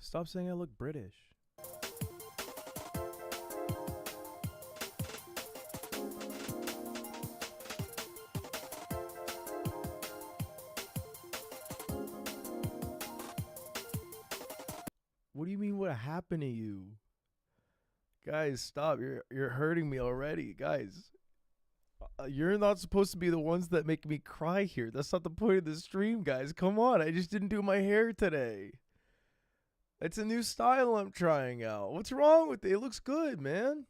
Stop saying I look British. What do you mean what happened to you? Guys, stop. You're hurting me already. Guys, you're not supposed to be the ones that make me cry here. That's not the point of the stream, guys. Come on. I just didn't do my hair today. It's a new style I'm trying out. What's wrong with it? It looks good, man.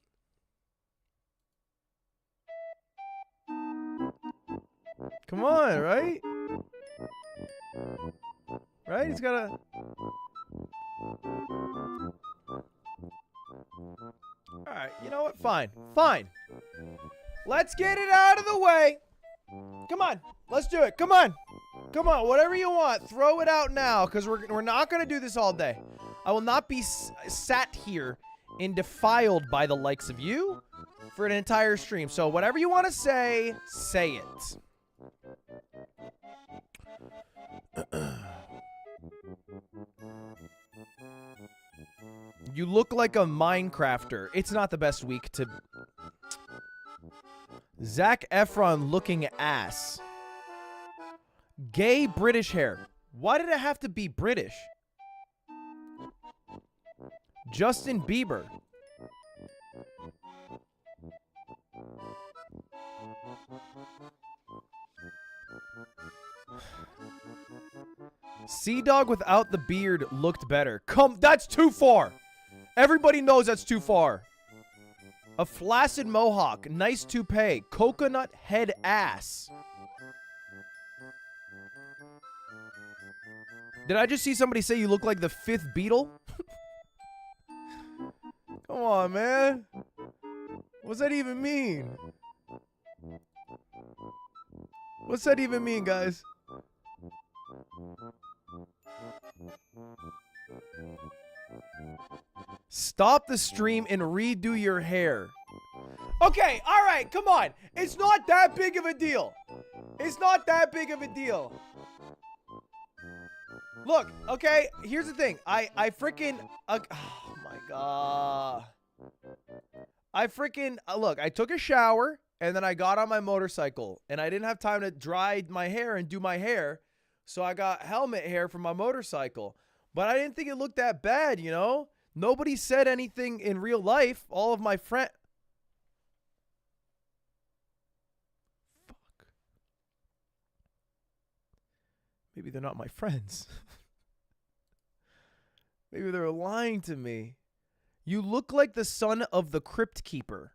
Come on, right? Right? It's got a... Alright, you know what? Fine. Fine. Let's get it out of the way. Come on. Let's do it. Come on. Come on. Whatever you want. Throw it out now, because we're not going to do this all day. I will not be sat here and defiled by the likes of you for an entire stream. So whatever you want to say it. You look like a Minecrafter. It's not the best week to... Zac Efron looking ass. Gay British hair. Why did it have to be British? Justin Bieber. Sea Dog without the beard looked better. That's too far. Everybody knows that's too far. A flaccid mohawk, nice toupee, coconut head ass. Did I just see somebody say you look like the fifth Beatle? Come on, man. What's that even mean? What's that even mean, guys? Stop the stream and redo your hair. Okay, alright, come on. It's not that big of a deal. It's not that big of a deal. Look, okay, here's the thing. I freaking... oh my god. Look, I took a shower, and then I got on my motorcycle, and I didn't have time to dry my hair and do my hair, so I got helmet hair from my motorcycle. But I didn't think it looked that bad, you know? Nobody said anything in real life. All of my friends... Fuck. Maybe they're not my friends. Maybe they're lying to me. You look like the son of the Crypt Keeper.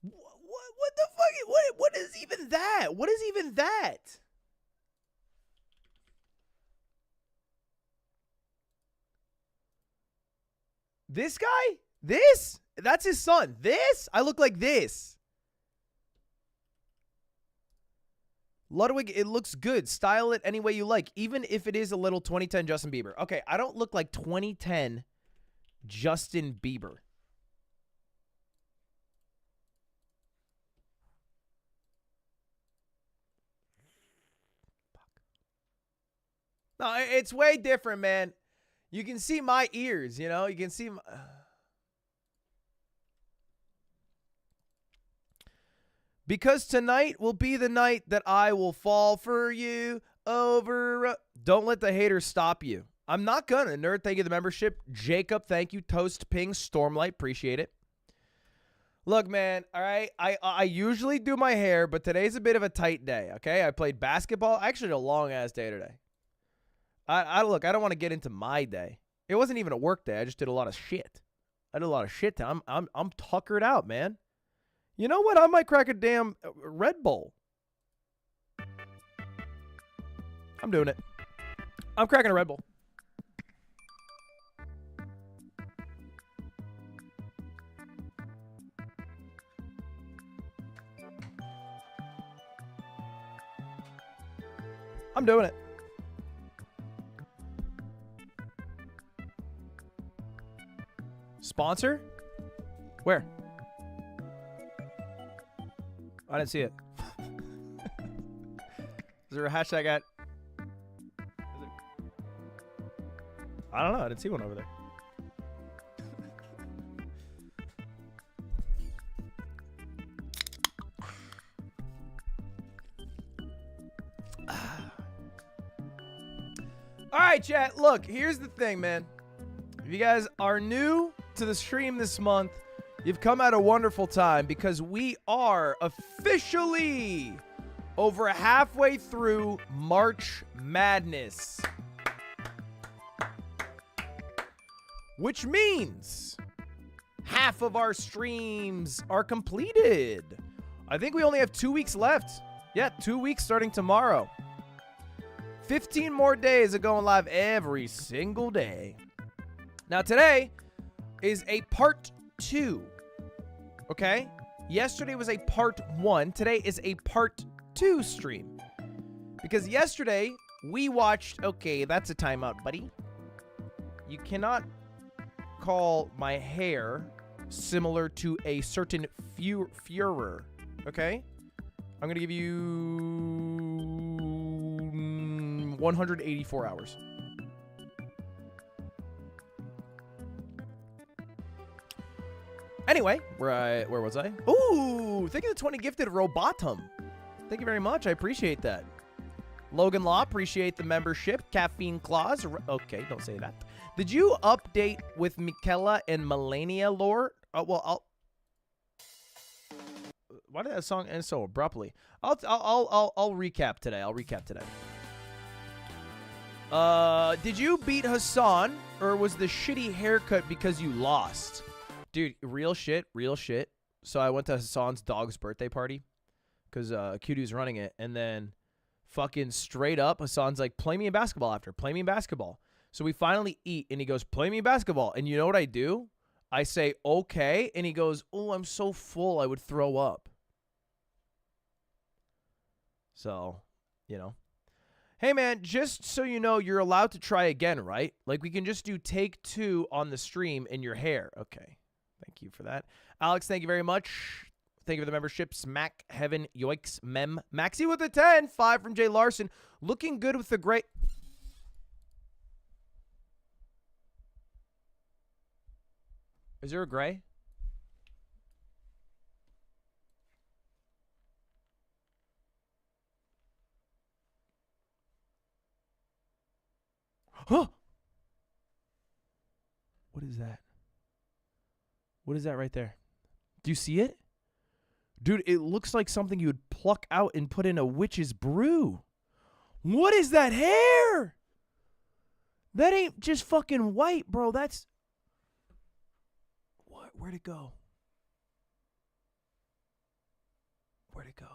What the fuck? What is even that? What is even that? This guy? This? That's his son. This? I look like this. Ludwig, it looks good. Style it any way you like, even if it is a little 2010 Justin Bieber. Okay, I don't look like 2010 Justin Bieber. Fuck. No, it's way different, man. You can see my ears, you know? You can see my... Because tonight will be the night that I will fall for you over... Don't let the haters stop you. I'm not gonna. Nerd, thank you for the membership. Jacob, thank you. Toast Ping, Stormlight, appreciate it. Look, man, all right? I usually do my hair, but today's a bit of a tight day, okay? I played basketball. Actually, a long-ass day today. Look, I don't want to get into my day. It wasn't even a work day. I just did a lot of shit. I did a lot of shit. I'm tuckered out, man. You know what? I might crack a damn Red Bull. I'm doing it. I'm cracking a Red Bull. I'm doing it. Sponsor? Where? I didn't see it. Is there a hashtag at? I don't know. I didn't see one over there. All right, chat. Look, here's the thing, man. If you guys are new to the stream this month, you've come at a wonderful time because we are officially over halfway through March Madness. Which means half of our streams are completed. I think we only have 2 weeks left. Yeah, 2 weeks starting tomorrow. 15 more days of going live every single day. Now today is a part 2. Okay? Yesterday was a part 1. Today is a part 2 stream. Because yesterday we watched... Okay, that's a timeout, buddy. You cannot call my hair similar to a certain Führer. Okay? I'm going to give you 184 hours. Anyway, where was I? Ooh, thank you for the 20 gifted Robotum. Thank you very much. I appreciate that. Logan Law, appreciate the membership. Caffeine Claus. Okay, don't say that. Did you update with Michaela and Melania lore? Well, I'll... Why did that song end so abruptly? I'll recap today. I'll recap today. Did you beat Hassan, or was the shitty haircut because you lost? Dude, real shit, real shit. So I went to Hassan's dog's birthday party because Q2's running it, and then fucking straight up, Hassan's like, play me in basketball after. Play me in basketball. So we finally eat, and he goes, play me in basketball. And you know what I do? I say, okay. And he goes, oh, I'm so full, I would throw up. So, you know. Hey, man, just so you know, you're allowed to try again, right? Like, we can just do take 2 on the stream in your hair. Okay. Thank you for that. Alex, thank you very much. Thank you for the membership. Smack, Heaven, Yoikes, Mem. Maxi with a 10. 5 from Jay Larson. Looking good with the great... Is there a gray? Huh? What is that? What is that right there? Do you see it? Dude, it looks like something you would pluck out and put in a witch's brew. What is that hair? That ain't just fucking white, bro. That's... What? Where'd it go? Where'd it go?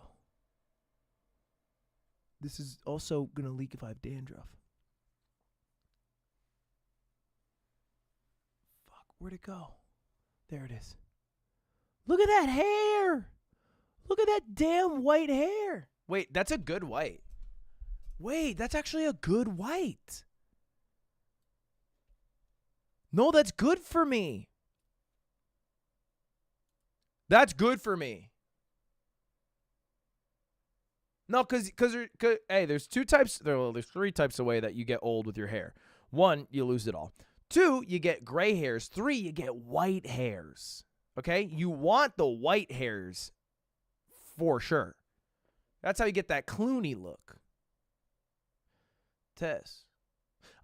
This is also gonna leak if I have dandruff. Fuck, where'd it go? There it is. Look at that hair. Look at that damn white hair. Wait, that's a good white. Wait, that's actually a good white. No, that's good for me. That's good for me. No, cause hey, there's 2 types. There's 3 types of way that you get old with your hair. 1, you lose it all. 2, you get gray hairs. 3, you get white hairs. Okay? You want the white hairs for sure. That's how you get that Clooney look. Tess.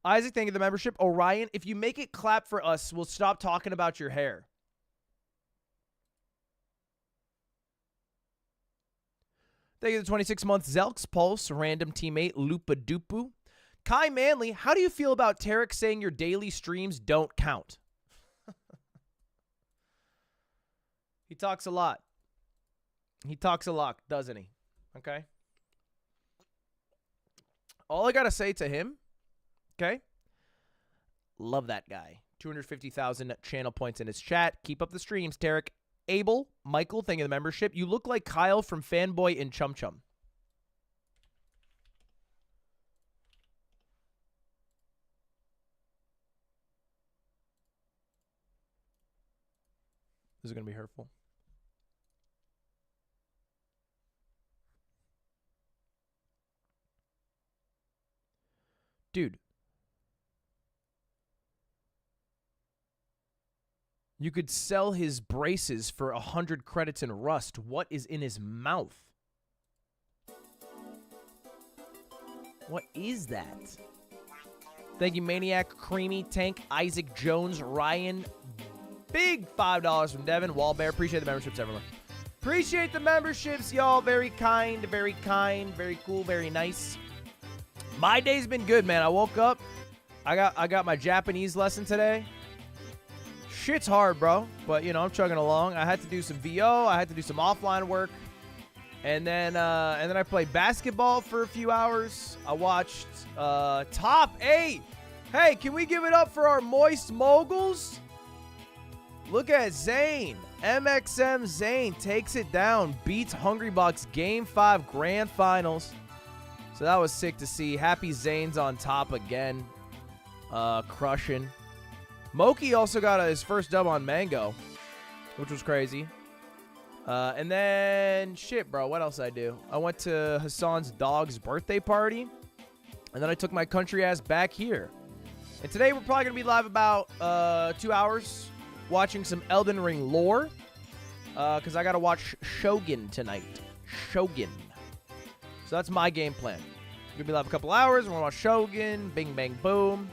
Isaac, thank you for the membership. Orion, if you make it clap for us, we'll stop talking about your hair. Thank you for the 26-month Zelks Pulse, random teammate Lupa Dupu. Kai Manley, how do you feel about Tarek saying your daily streams don't count? He talks a lot. He talks a lot, doesn't he? Okay? All I got to say to him, okay? Love that guy. 250,000 channel points in his chat. Keep up the streams, Tarek. Abel, Michael, thank you for the membership. You look like Kyle from Fanboy and Chum Chum. This is going to be hurtful. Dude. You could sell his braces for 100 credits in Rust. What is in his mouth? What is that? Thank you, Maniac, Creamy, Tank, Isaac Jones, Ryan. Big $5 from Devin. Wallbear. Appreciate the memberships, everyone. Appreciate the memberships, y'all. Very kind, very cool, very nice. My day's been good, man. I woke up. I got my Japanese lesson today. Shit's hard, bro. But, you know, I'm chugging along. I had to do some VO. I had to do some offline work. And then I played basketball for a few hours. I watched Top 8. Hey, can we give it up for our Moist Moguls? Look at Zane. MXM Zane takes it down. Beats Hungry Bucks Game 5 Grand Finals. So that was sick to see. Happy Zane's on top again. Crushing. Moki also got his first dub on Mango, which was crazy. And then, shit, bro, what else I do? I went to Hassan's dog's birthday party, and then I took my country ass back here. And today we're probably going to be live about 2 hours watching some Elden Ring lore, because I got to watch Shogun tonight. Shogun. So that's my game plan. We're going to be live a couple hours. We're going to watch Shogun, bing, bang, boom.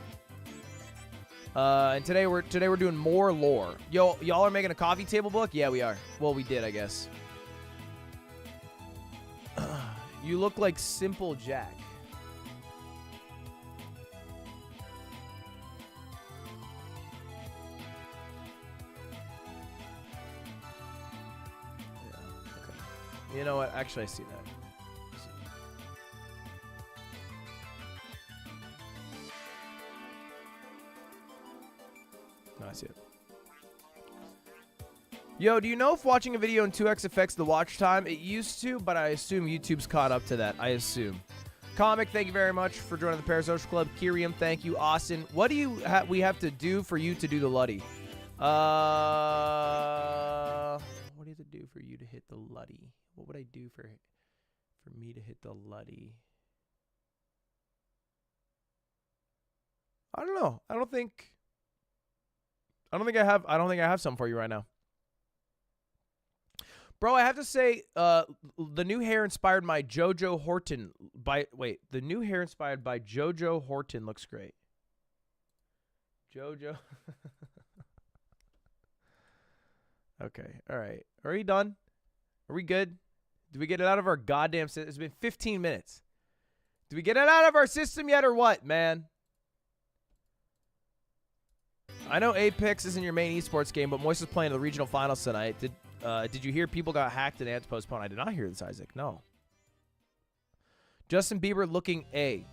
And today we're doing more lore. Yo, y'all are making a coffee table book? Yeah, we are. Well, we did, I guess. You look like Simple Jack. Yeah, okay. You know what? Actually, I see that. I see it. Yo, do you know if watching a video in 2x affects the watch time? It used to, but I assume YouTube's caught up to that. I assume. Comic, thank you very much for joining the Parasocial Club. Kiriam, thank you. Austin, what do you we have to do for you to do the Luddy? What do you have to do for you to hit the Luddy? What would I do for me to hit the Luddy? I don't know. I don't think I have something for you right now. Bro, I have to say, the new hair inspired by JoJo Horton the new hair inspired by JoJo Horton looks great. JoJo. Okay, all right. Are we done? Are we good? Did we get it out of our goddamn system? It's been 15 minutes. Did we get it out of our system yet or what, man? I know Apex isn't your main esports game, but Moist is playing the regional finals tonight. Did you hear people got hacked and they had to postpone? I did not hear this, Isaac. No. Justin Bieber looking A.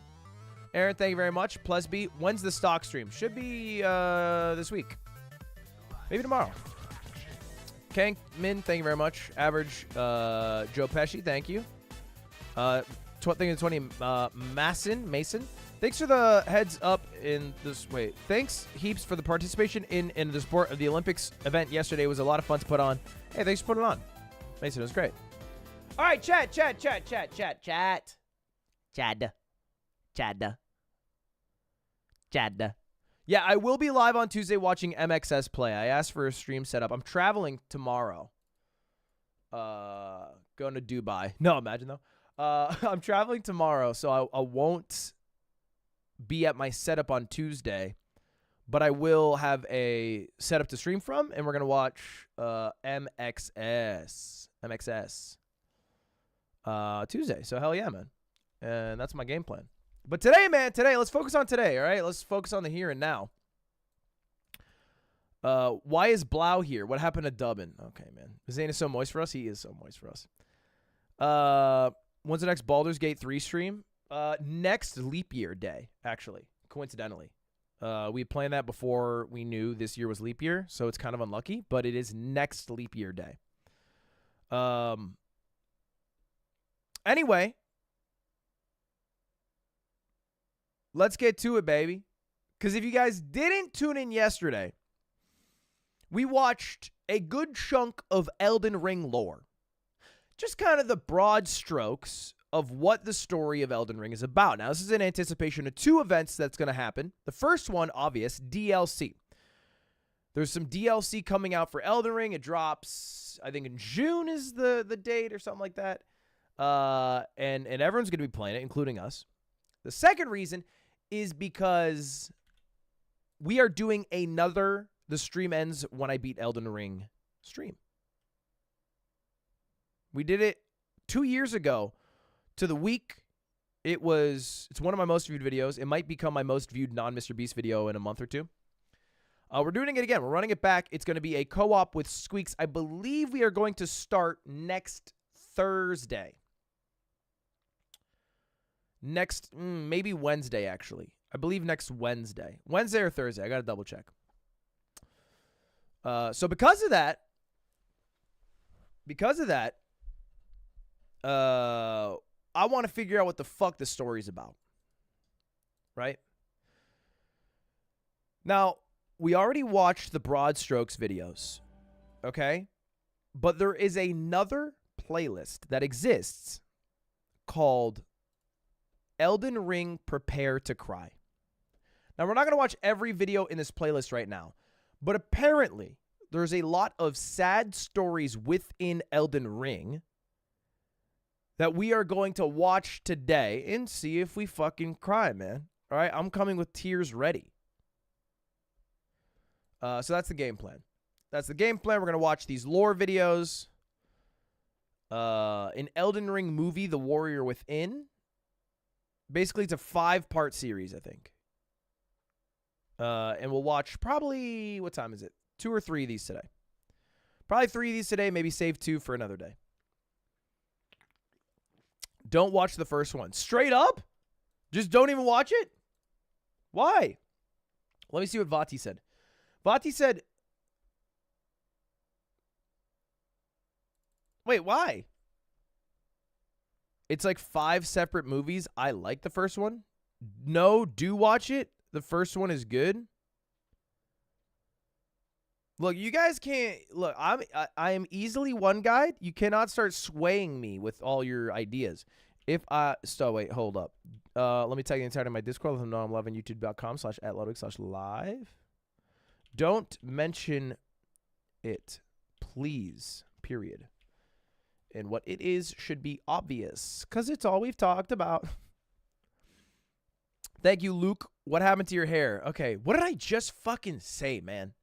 Aaron, thank you very much. Plesby, when's the stock stream? Should be this week. Maybe tomorrow. Kank Min, thank you very much. Average Joe Pesci, thank you. Thank you to 20 Mason. Thanks for the heads up in this. Wait, thanks heaps for the participation in the sport of the Olympics event yesterday. It was a lot of fun to put on. Hey, thanks for putting it on. Mason, it was great. All right, chat. Yeah, I will be live on Tuesday watching MXS play. I asked for a stream setup. I'm traveling tomorrow. Going to Dubai. No, imagine though. I'm traveling tomorrow, so I won't be at my setup on Tuesday, but I will have a setup to stream from, and we're going to watch MXS Tuesday. So hell yeah, man. And that's my game plan. But today, man, let's focus on today, all right? Let's focus on the here and now. Why is Blau here? What happened to Dubbin? Okay, man. Zane is so moist for us. He is so moist for us. When's the next Baldur's Gate 3 stream? Next leap year day, actually, coincidentally. We planned that before we knew this year was leap year, so it's kind of unlucky, but it is next leap year day. Anyway, let's get to it, baby. Because if you guys didn't tune in yesterday, we watched a good chunk of Elden Ring lore. Just kind of the broad strokes of what the story of Elden Ring is about. Now, this is in anticipation of 2 events that's going to happen. The first one, obvious, DLC. There's some DLC coming out for Elden Ring. It drops, I think in June is the date or something like that. And everyone's going to be playing it, including us. The second reason is because we are doing another The Stream Ends When I Beat Elden Ring stream. We did it 2 years ago to the week. It's one of my most viewed videos. It might become my most viewed non-Mr. Beast video in a month or 2. We're doing it again. We're running it back. It's going to be a co-op with Squeaks. I believe we are going to start next Thursday. Maybe Wednesday, actually. I believe next Wednesday. Wednesday or Thursday. I got to double check. So because of that, I want to figure out what the fuck the story's about. Right? Now, we already watched the Broad Strokes videos. Okay? But there is another playlist that exists called Elden Ring Prepare to Cry. Now, we're not going to watch every video in this playlist right now, but apparently there's a lot of sad stories within Elden Ring that we are going to watch today and see if we fucking cry, man. All right? I'm coming with tears ready. So that's the game plan. That's the game plan. We're going to watch these lore videos. An Elden Ring movie, The Warrior Within. Basically, it's a 5-part series, I think. And we'll watch probably, what time is it? 2 or 3 of these today. Probably 3 of these today, maybe save 2 for another day. Don't watch the first one. Straight up? Just don't even watch it? Why? Let me see what Vati said. Vati said, wait, why? It's like 5 separate movies. I like the first one. No, do watch it. The first one is good. Look, you guys can't. Look, I am easily one guide. You cannot start swaying me with all your ideas. Wait, hold up. Let me tell you inside of my Discord. Let them know I'm loving youtube.com/@Ludwig/live. Don't mention it, please. Period. And what it is should be obvious, because it's all we've talked about. Thank you, Luke. What happened to your hair? Okay, what did I just fucking say, man?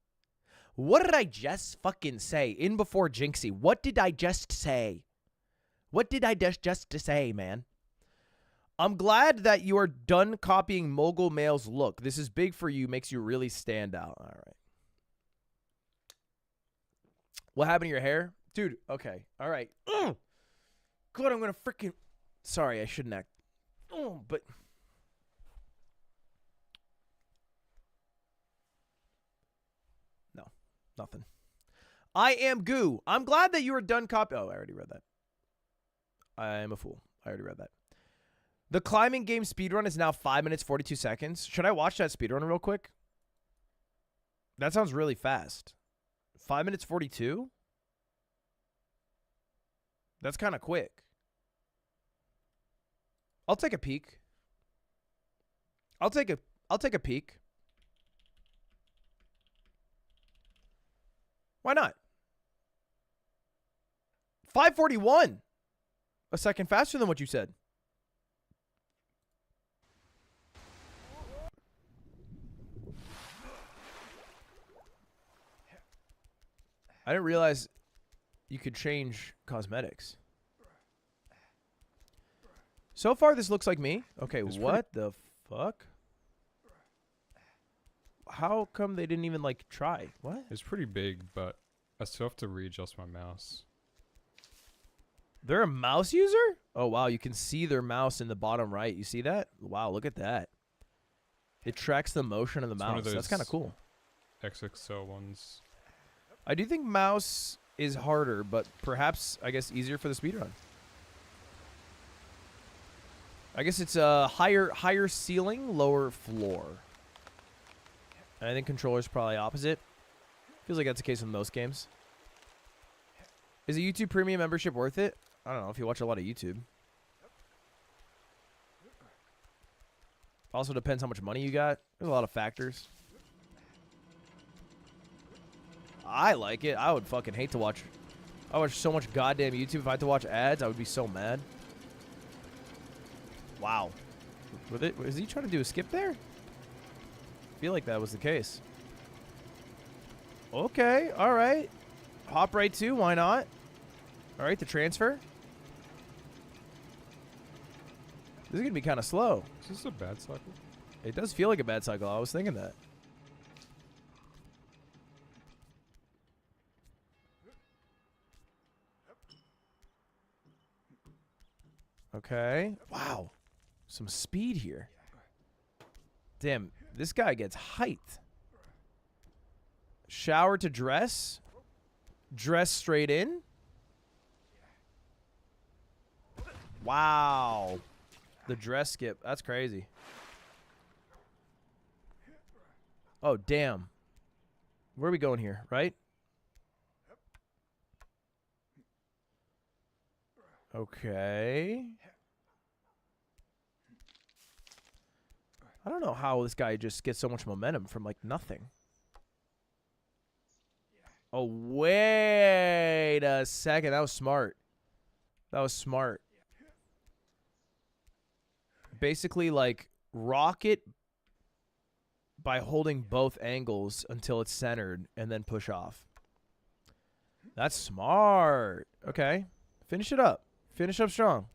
What did I just fucking say in before Jinxie? What did I just say? What did I just say, man? I'm glad that you are done copying Mogul Mail's look. This is big for you, makes you really stand out. All right. What happened to your hair? Dude, okay. All right. God, I'm going to freaking... Sorry, I shouldn't act. But... No, nothing. I am goo. I'm glad that you are done copying... Oh, I already read that. I am a fool. I already read that. The climbing game speedrun is now 5 minutes, 42 seconds. Should I watch that speedrun real quick? That sounds really fast. 5 minutes, 42? That's kind of quick. I'll take a peek. I'll take a peek. Why not? 5:41. A second faster than what you said. I didn't realize you could change cosmetics. So far, this looks like me. Okay, what the fuck? How come they didn't even, like, try? What? It's pretty big, but I still have to readjust my mouse. They're a mouse user? Oh, wow. You can see their mouse in the bottom right. You see that? Wow, look at that. It tracks the motion of the mouse. That's kind of cool. XXL ones. I do think mouse is harder, but perhaps, I guess, easier for the speedrun. I guess it's a higher ceiling, lower floor. And I think controller's probably opposite. Feels like that's the case in most games. Is a YouTube Premium membership worth it? I don't know if you watch a lot of YouTube. Also depends how much money you got. There's a lot of factors. I like it. I would fucking hate to watch. I watch so much goddamn YouTube. If I had to watch ads, I would be so mad. Wow. Was he trying to do a skip there? I feel like that was the case. Okay. All right. Hop right to. Why not? All right. The transfer. This is going to be kind of slow. Is this a bad cycle? It does feel like a bad cycle. I was thinking that. Okay. Wow. Some speed here. Damn, this guy gets height. Shower to dress. Dress straight in. Wow. The dress skip. That's crazy. Oh, damn. Where are we going here, right? Okay. I don't know how this guy just gets so much momentum from, like, nothing. Oh, wait a second. That was smart. That was smart. Basically, like, rocket by holding both angles until it's centered and then push off. That's smart. Okay. Finish it up. Finish up strong.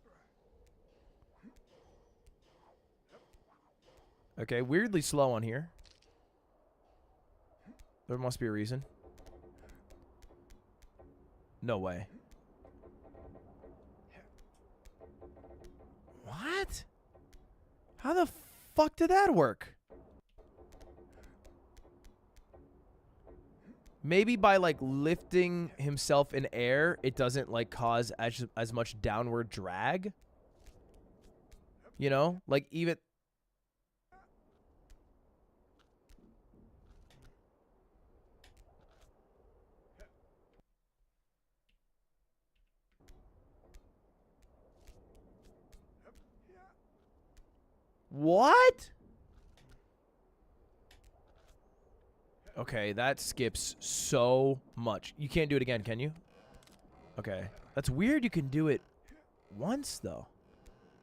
Okay, weirdly slow on here. There must be a reason. No way. What? How the fuck did that work? Maybe by, like, lifting himself in air, it doesn't, like, cause as much downward drag. You know? Like, even... What? Okay, that skips so much. You can't do it again, can you? Okay. That's weird you can do it once, though.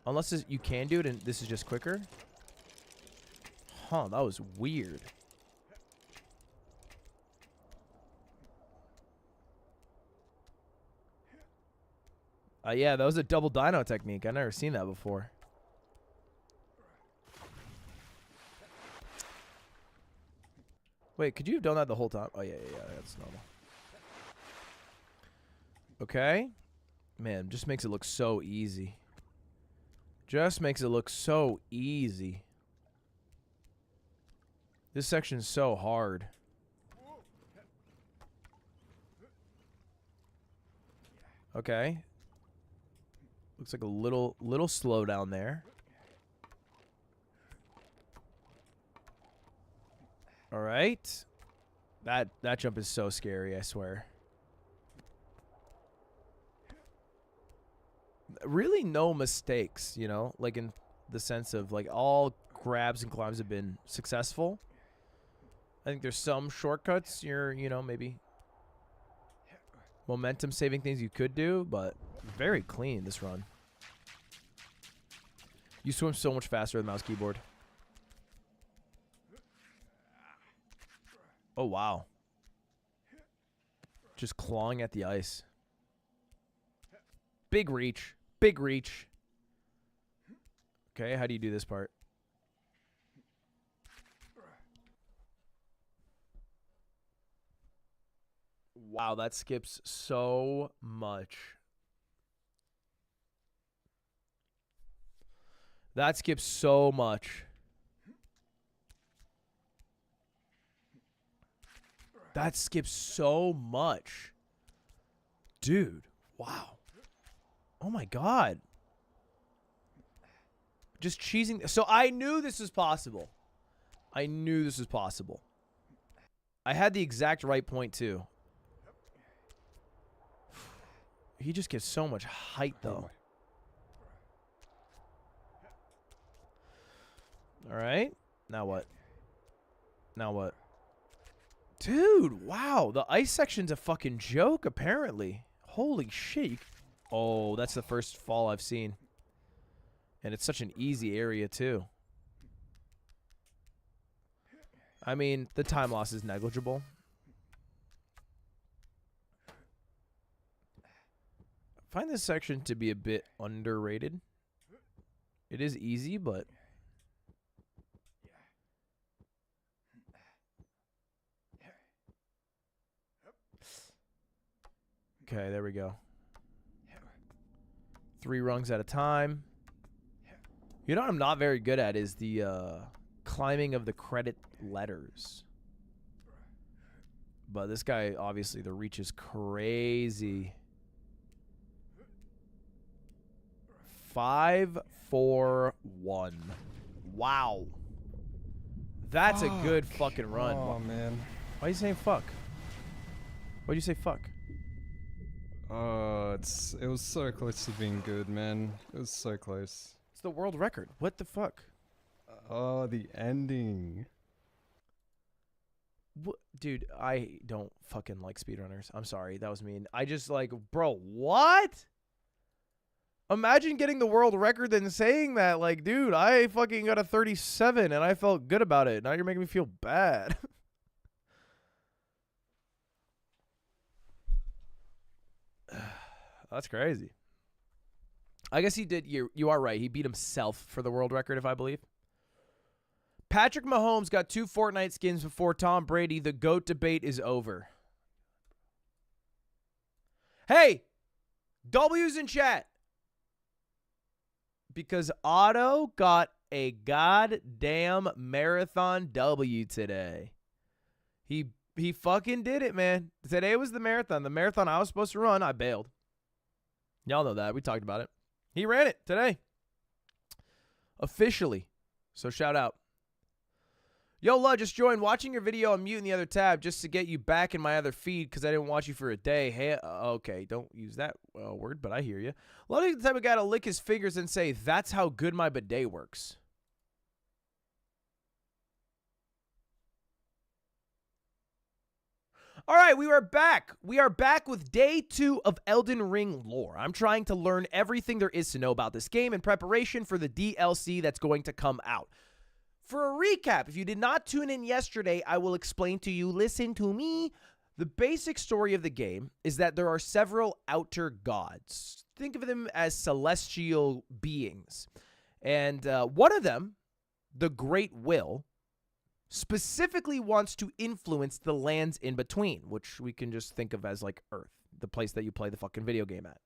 Unless you can do it and this is just quicker. Huh, that was weird. Yeah, that was a double dino technique. I've never seen that before. Wait, could you have done that the whole time? Oh, yeah, that's normal. Okay. Man, just makes it look so easy. Just makes it look so easy. This section's so hard. Okay. Looks like a little slow down there. All right. That jump is so scary, I swear. Really no mistakes, you know? Like in the sense of like all grabs and climbs have been successful. I think there's some shortcuts you know, maybe momentum saving things you could do, but very clean this run. You swim so much faster with mouse keyboard. Oh, wow. Just clawing at the ice. Big reach. Big reach. Okay, how do you do this part? Wow, that skips so much. That skips so much. That skips so much. Dude, wow. Oh my god. Just cheesing. So I knew this was possible. I knew this was possible. I had the exact right point too. He just gets so much height though. All right. Now what? Now what? Dude, wow. The ice section's a fucking joke, apparently. Holy shit. Oh, that's the first fall I've seen. And it's such an easy area, too. I mean, the time loss is negligible. I find this section to be a bit underrated. It is easy, but... Okay, there we go. 3 rungs at a time. You know what I'm not very good at is the climbing of the credit letters. But this guy, obviously, the reach is crazy. 5, 4, 1. Wow. That's a good fucking run. Oh, man. Why are you saying fuck? Why'd you say fuck? It was so close to being good, man. It was so close. It's the world record. What the fuck? Oh, the ending. Dude, I don't fucking like speedrunners. I'm sorry. That was mean. I just like, bro, what? Imagine getting the world record and saying that. Like, dude, I fucking got a 37 and I felt good about it. Now you're making me feel bad. That's crazy. I guess he did. You are right. He beat himself for the world record, if I believe. Patrick Mahomes got 2 Fortnite skins before Tom Brady. The GOAT debate is over. Hey, W's in chat. Because Otto got a goddamn marathon W today. He fucking did it, man. Today was the marathon. The marathon I was supposed to run, I bailed. Y'all know that. We talked about it. He ran it today. Officially. So shout out. Yo, Lud, just joined. Watching your video on mute in the other tab just to get you back in my other feed because I didn't watch you for a day. Hey, okay, don't use that word, but I hear you. Ludwig's the type of guy to lick his fingers and say, that's how good my bidet works. All right, we are back. We are back with day 2 of Elden Ring lore. I'm trying to learn everything there is to know about this game in preparation for the DLC that's going to come out. For a recap, if you did not tune in yesterday, I will explain to you, listen to me. The basic story of the game is that there are several outer gods. Think of them as celestial beings. And one of them, the Great Will, specifically wants to influence the lands in between, which we can just think of as like Earth, the place that you play the fucking video game at.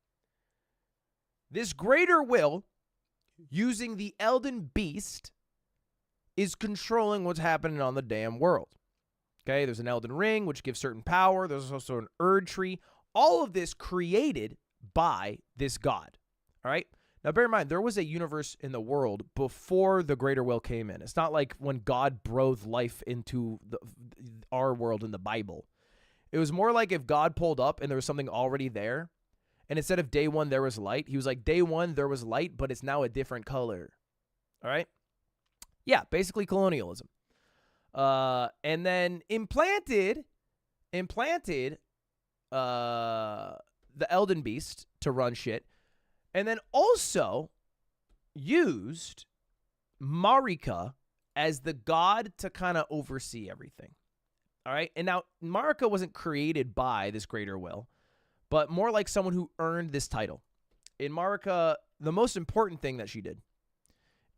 This greater will, using the Elden Beast, is controlling what's happening on the damn world. Okay, there's an Elden Ring, which gives certain power. There's also an Erd tree. All of this created by this god. All right? Now, bear in mind, there was a universe in the world before the greater will came in. It's not like when God breathed life into our world in the Bible. It was more like if God pulled up and there was something already there, and instead of day 1, there was light, he was like, day 1, there was light, but it's now a different color. All right? Yeah, basically colonialism. And then implanted the Elden Beast to run shit. And then also used Marika as the god to kind of oversee everything. All right? And now Marika wasn't created by this greater will, but more like someone who earned this title. In Marika, the most important thing that she did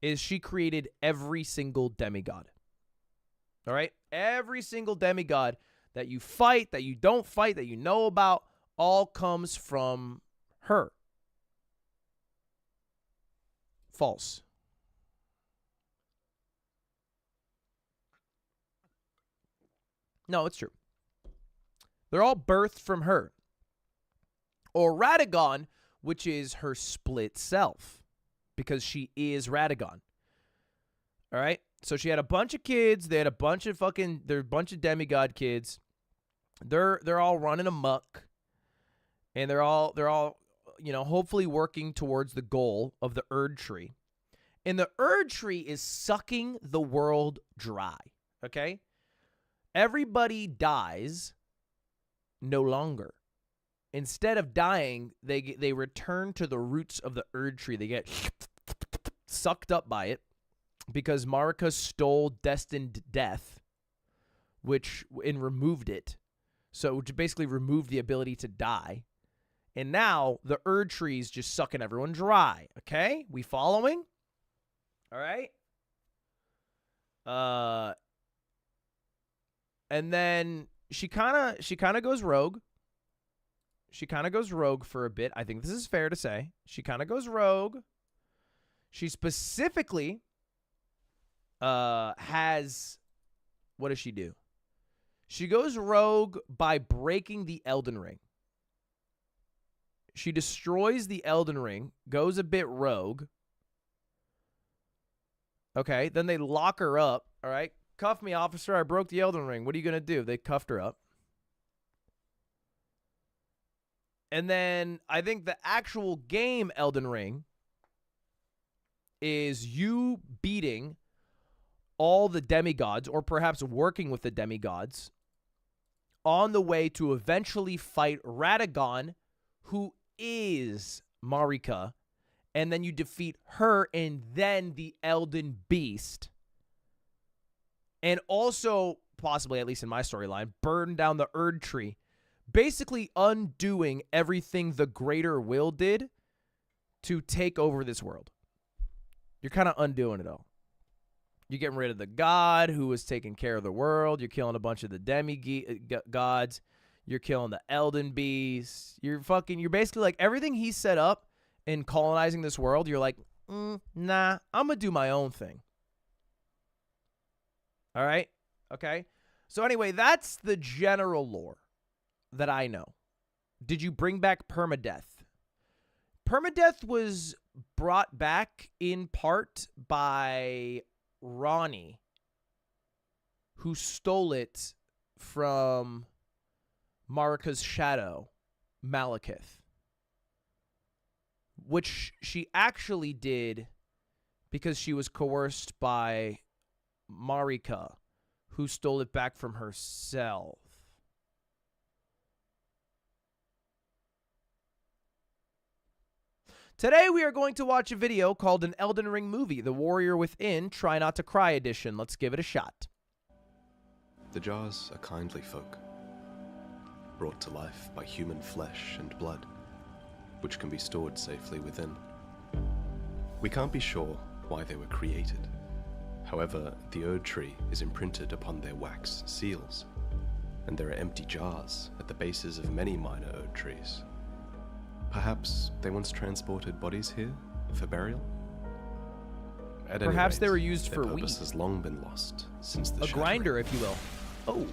is she created every single demigod. All right? Every single demigod that you fight, that you don't fight, that you know about, all comes from her. False. No, it's true. They're all birthed from her. Or Radagon, which is her split self, because she is Radagon. All right? So she had a bunch of kids. They had a bunch of demigod kids. They're all running amok. And they're all hopefully working towards the goal of the Erd tree. And the Erd Tree is sucking the world dry, okay? Everybody dies no longer. Instead of dying, they return to the roots of the Erd Tree. They get sucked up by it because Marika stole destined death, and removed it. So it basically removed the ability to die. And now the Erd Tree is just sucking everyone dry, okay? We following? All right? And then she kind of goes rogue. She kind of goes rogue for a bit. I think this is fair to say. She kind of goes rogue. She specifically has, what does she do? She goes rogue by breaking the Elden Ring. She destroys the Elden Ring, goes a bit rogue. Okay, then they lock her up. All right, cuff me, officer. I broke the Elden Ring. What are you going to do? They cuffed her up. And then I think the actual game Elden Ring is you beating all the demigods, or perhaps working with the demigods, on the way to eventually fight Radagon, who is Marika, and then you defeat her and then the Elden Beast. And also, possibly, at least in my storyline, burn down the Erd Tree, basically undoing everything the Greater Will did to take over this world. You're kind of undoing it all. You're getting rid of the god who was taking care of the world. You're killing a bunch of the demigods. You're killing the Elden Beast. You're basically like everything he set up in colonizing this world. You're like, nah, I'm going to do my own thing. All right? Okay? So anyway, that's the general lore that I know. Did you bring back permadeath? Permadeath was brought back in part by Ronnie, who stole it from Marika's shadow, Malekith, which she actually did because she was coerced by Marika, who stole it back from herself. Today we are going to watch a video called An Elden Ring Movie, The Warrior Within, Try Not to Cry Edition. Let's give it a shot. The jars are kindly folk, brought to life by human flesh and blood, which can be stored safely within. We can't be sure why they were created. However, the Erd Tree is imprinted upon their wax seals, and there are empty jars at the bases of many minor Erd Trees. Perhaps they once transported bodies here for burial? At any Perhaps rate, they were used their for weed. purpose has long been lost since the A Shattering. grinder, if you will. Oh,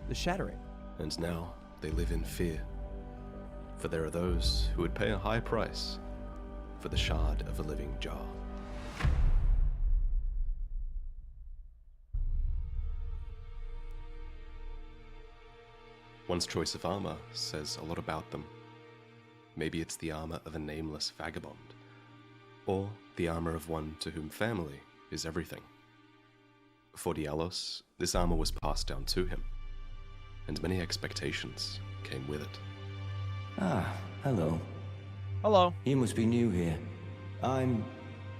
the Shattering. And now they live in fear. For there are those who would pay a high price for the shard of a living jar. One's choice of armor says a lot about them. Maybe it's the armor of a nameless vagabond, or the armor of one to whom family is everything. For Dialos, this armor was passed down to him, and many expectations came with it. Ah, hello. Hello. You must be new here.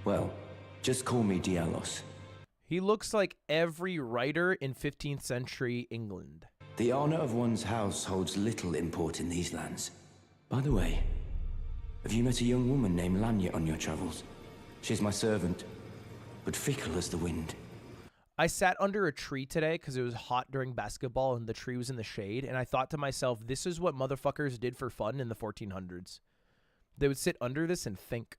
Well, just call me Dialos. He looks like every writer in 15th century England. The honor of one's house holds little import in these lands. By the way, have you met a young woman named Lanya on your travels? She's my servant, but fickle as the wind. I sat under a tree today because it was hot during basketball and the tree was in the shade, and I thought to myself, this is what motherfuckers did for fun in the 1400s. They would sit under this and think.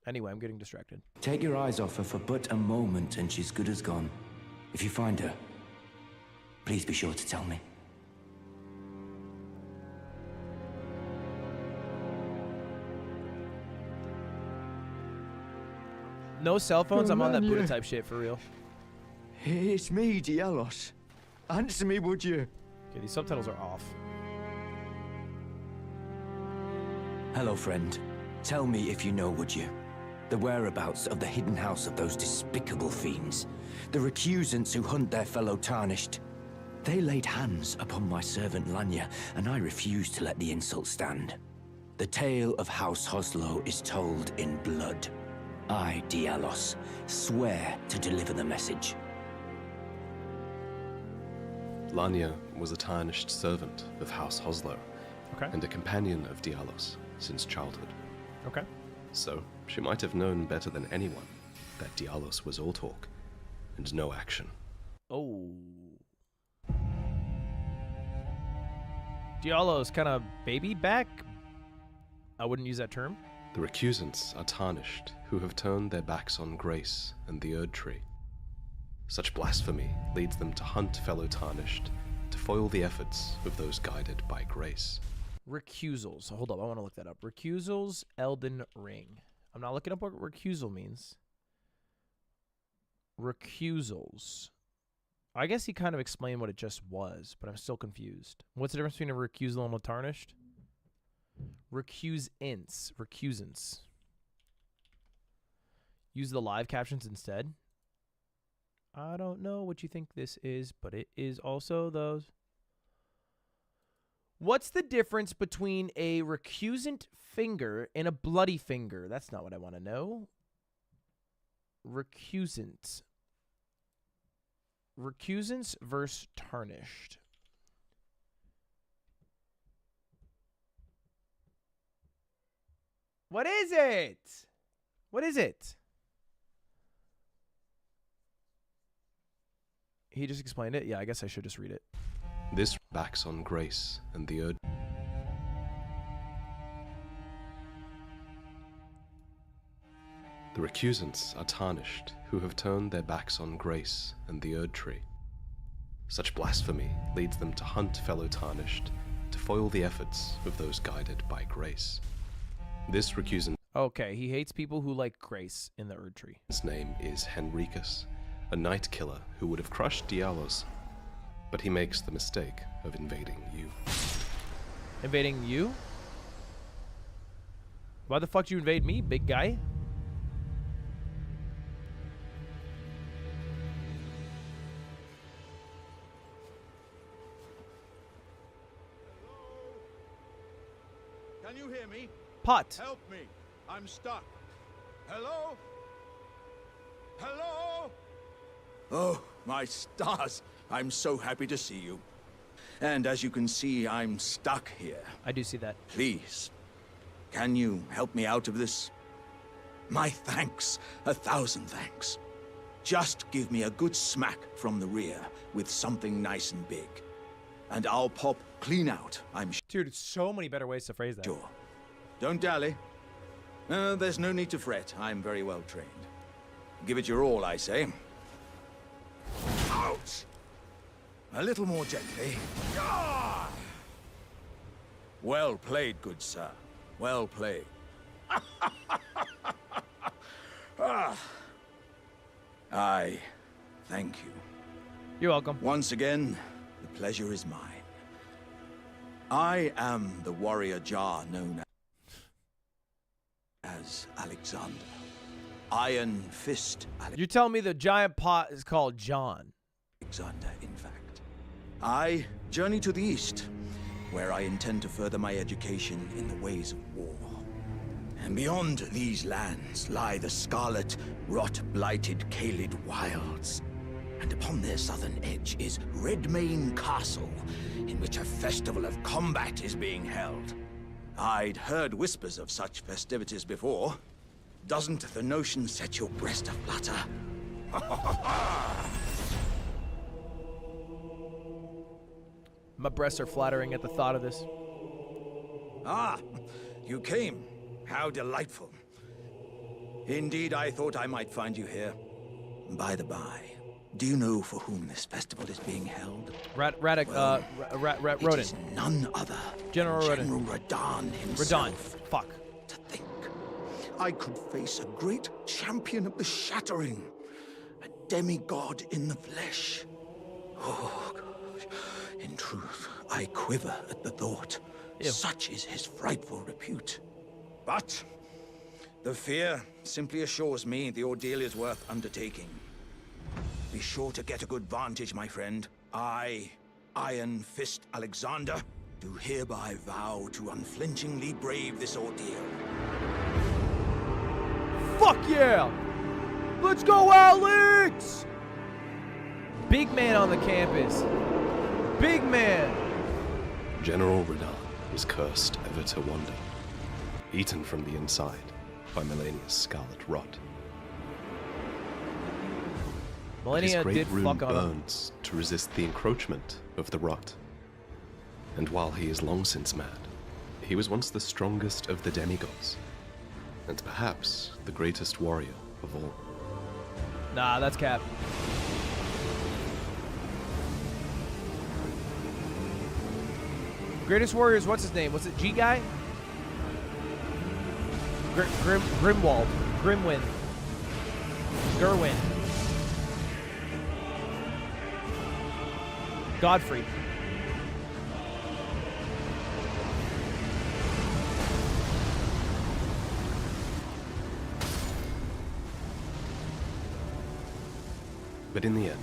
Anyway, I'm getting distracted. Take your eyes off her for but a moment and she's good as gone. If you find her, please be sure to tell me. No cell phones, I'm on that man, Buddha yeah. type shit for real. It's me, Dialos. Answer me, would you? Okay, these subtitles are off. Hello, friend. Tell me if you know, would you? The whereabouts of the hidden house of those despicable fiends. The recusants who hunt their fellow tarnished. They laid hands upon my servant Lanya, and I refused to let the insult stand. The tale of House Hoslow is told in blood. I, Dialos, swear to deliver the message. Lanya was a tarnished servant of House Hoslow, Okay. and a companion of Dialos since childhood. Okay. So, she might have known better than anyone that Dialos was all talk and no action. Oh. Diallo's kind of baby back. I wouldn't use that term. The recusants are tarnished, who have turned their backs on grace and the Erd Tree. Such blasphemy leads them to hunt fellow tarnished, to foil the efforts of those guided by grace. Recusals. Hold up, I want to look that up. Recusals, Elden Ring. I'm not looking up what recusal means. Recusals. I guess he kind of explained what it just was, but I'm still confused. What's the difference between a recusal and a tarnished? Recusants. Use the live captions instead. I don't know what you think this is, but it is also those. What's the difference between a recusant finger and a bloody finger? That's not what I want to know. Recusants versus tarnished. What is it? What is it? He just explained it? Yeah, I guess I should just read it. This backs on grace and the Erd. The recusants are tarnished, who have turned their backs on grace and the Erd Tree. Such blasphemy leads them to hunt fellow tarnished, to foil the efforts of those guided by grace. This recusant's Okay, he hates people who like grace in the Erd Tree. name is Henricus, a night killer who would have crushed Dialos, but he makes the mistake of invading you. Invading you? Why the fuck did you invade me, big guy? Can you hear me? Pot. Help me. I'm stuck. Hello? Hello? Oh, my stars. I'm so happy to see you. And as you can see, I'm stuck here. I do see that. Please, can you help me out of this? My thanks. 1,000 thanks. Just give me a good smack from the rear with something nice and big. And I'll pop clean out, I'm Dude, so many better ways to phrase that. sure. Don't dally. There's no need to fret. I'm very well trained. Give it your all, I say. Ouch! A little more gently. Ah! Well played, good sir. Well played. Ah. I thank you. You're welcome. Once again, the pleasure is mine. I am the warrior Jar known as Alexander. Iron Fist You're telling me the giant pot is called John. Alexander, in fact. I journey to the east, where I intend to further my education in the ways of war. And beyond these lands lie the scarlet, rot-blighted Kaled wilds. And upon their southern edge is Redmane Castle, in which a festival of combat is being held. I'd heard whispers of such festivities before. Doesn't the notion set your breast aflutter? My breasts are flattering at the thought of this. Ah, you came. How delightful. Indeed, I thought I might find you here. By the by, do you know for whom this festival is being held? It Rodin. is none other General than Rodin. General Radahn Radon. himself. Fuck. To think, I could face a great champion of the shattering, a demigod in the flesh. Oh, gosh. In truth, I quiver at the thought. Ew. Such is his frightful repute. But The fear simply assures me the ordeal is worth undertaking. Be sure to get a good vantage, my friend. I, Iron Fist Alexander, do hereby vow to unflinchingly brave this ordeal. Fuck yeah! Let's go, Alex! Big man on the campus. Big man. General Radahn was cursed ever to wander, eaten from the inside by Melania's scarlet rot. But his Melania great did rune fuck on him. burns to resist the encroachment of the rot. And while he is long since mad, he was once the strongest of the demigods, and perhaps the greatest warrior of all. Nah, that's cap. Greatest warriors, what's his name? What's it, G guy? Grimwald. Grimwin. Gerwin. Godfrey. But in the end,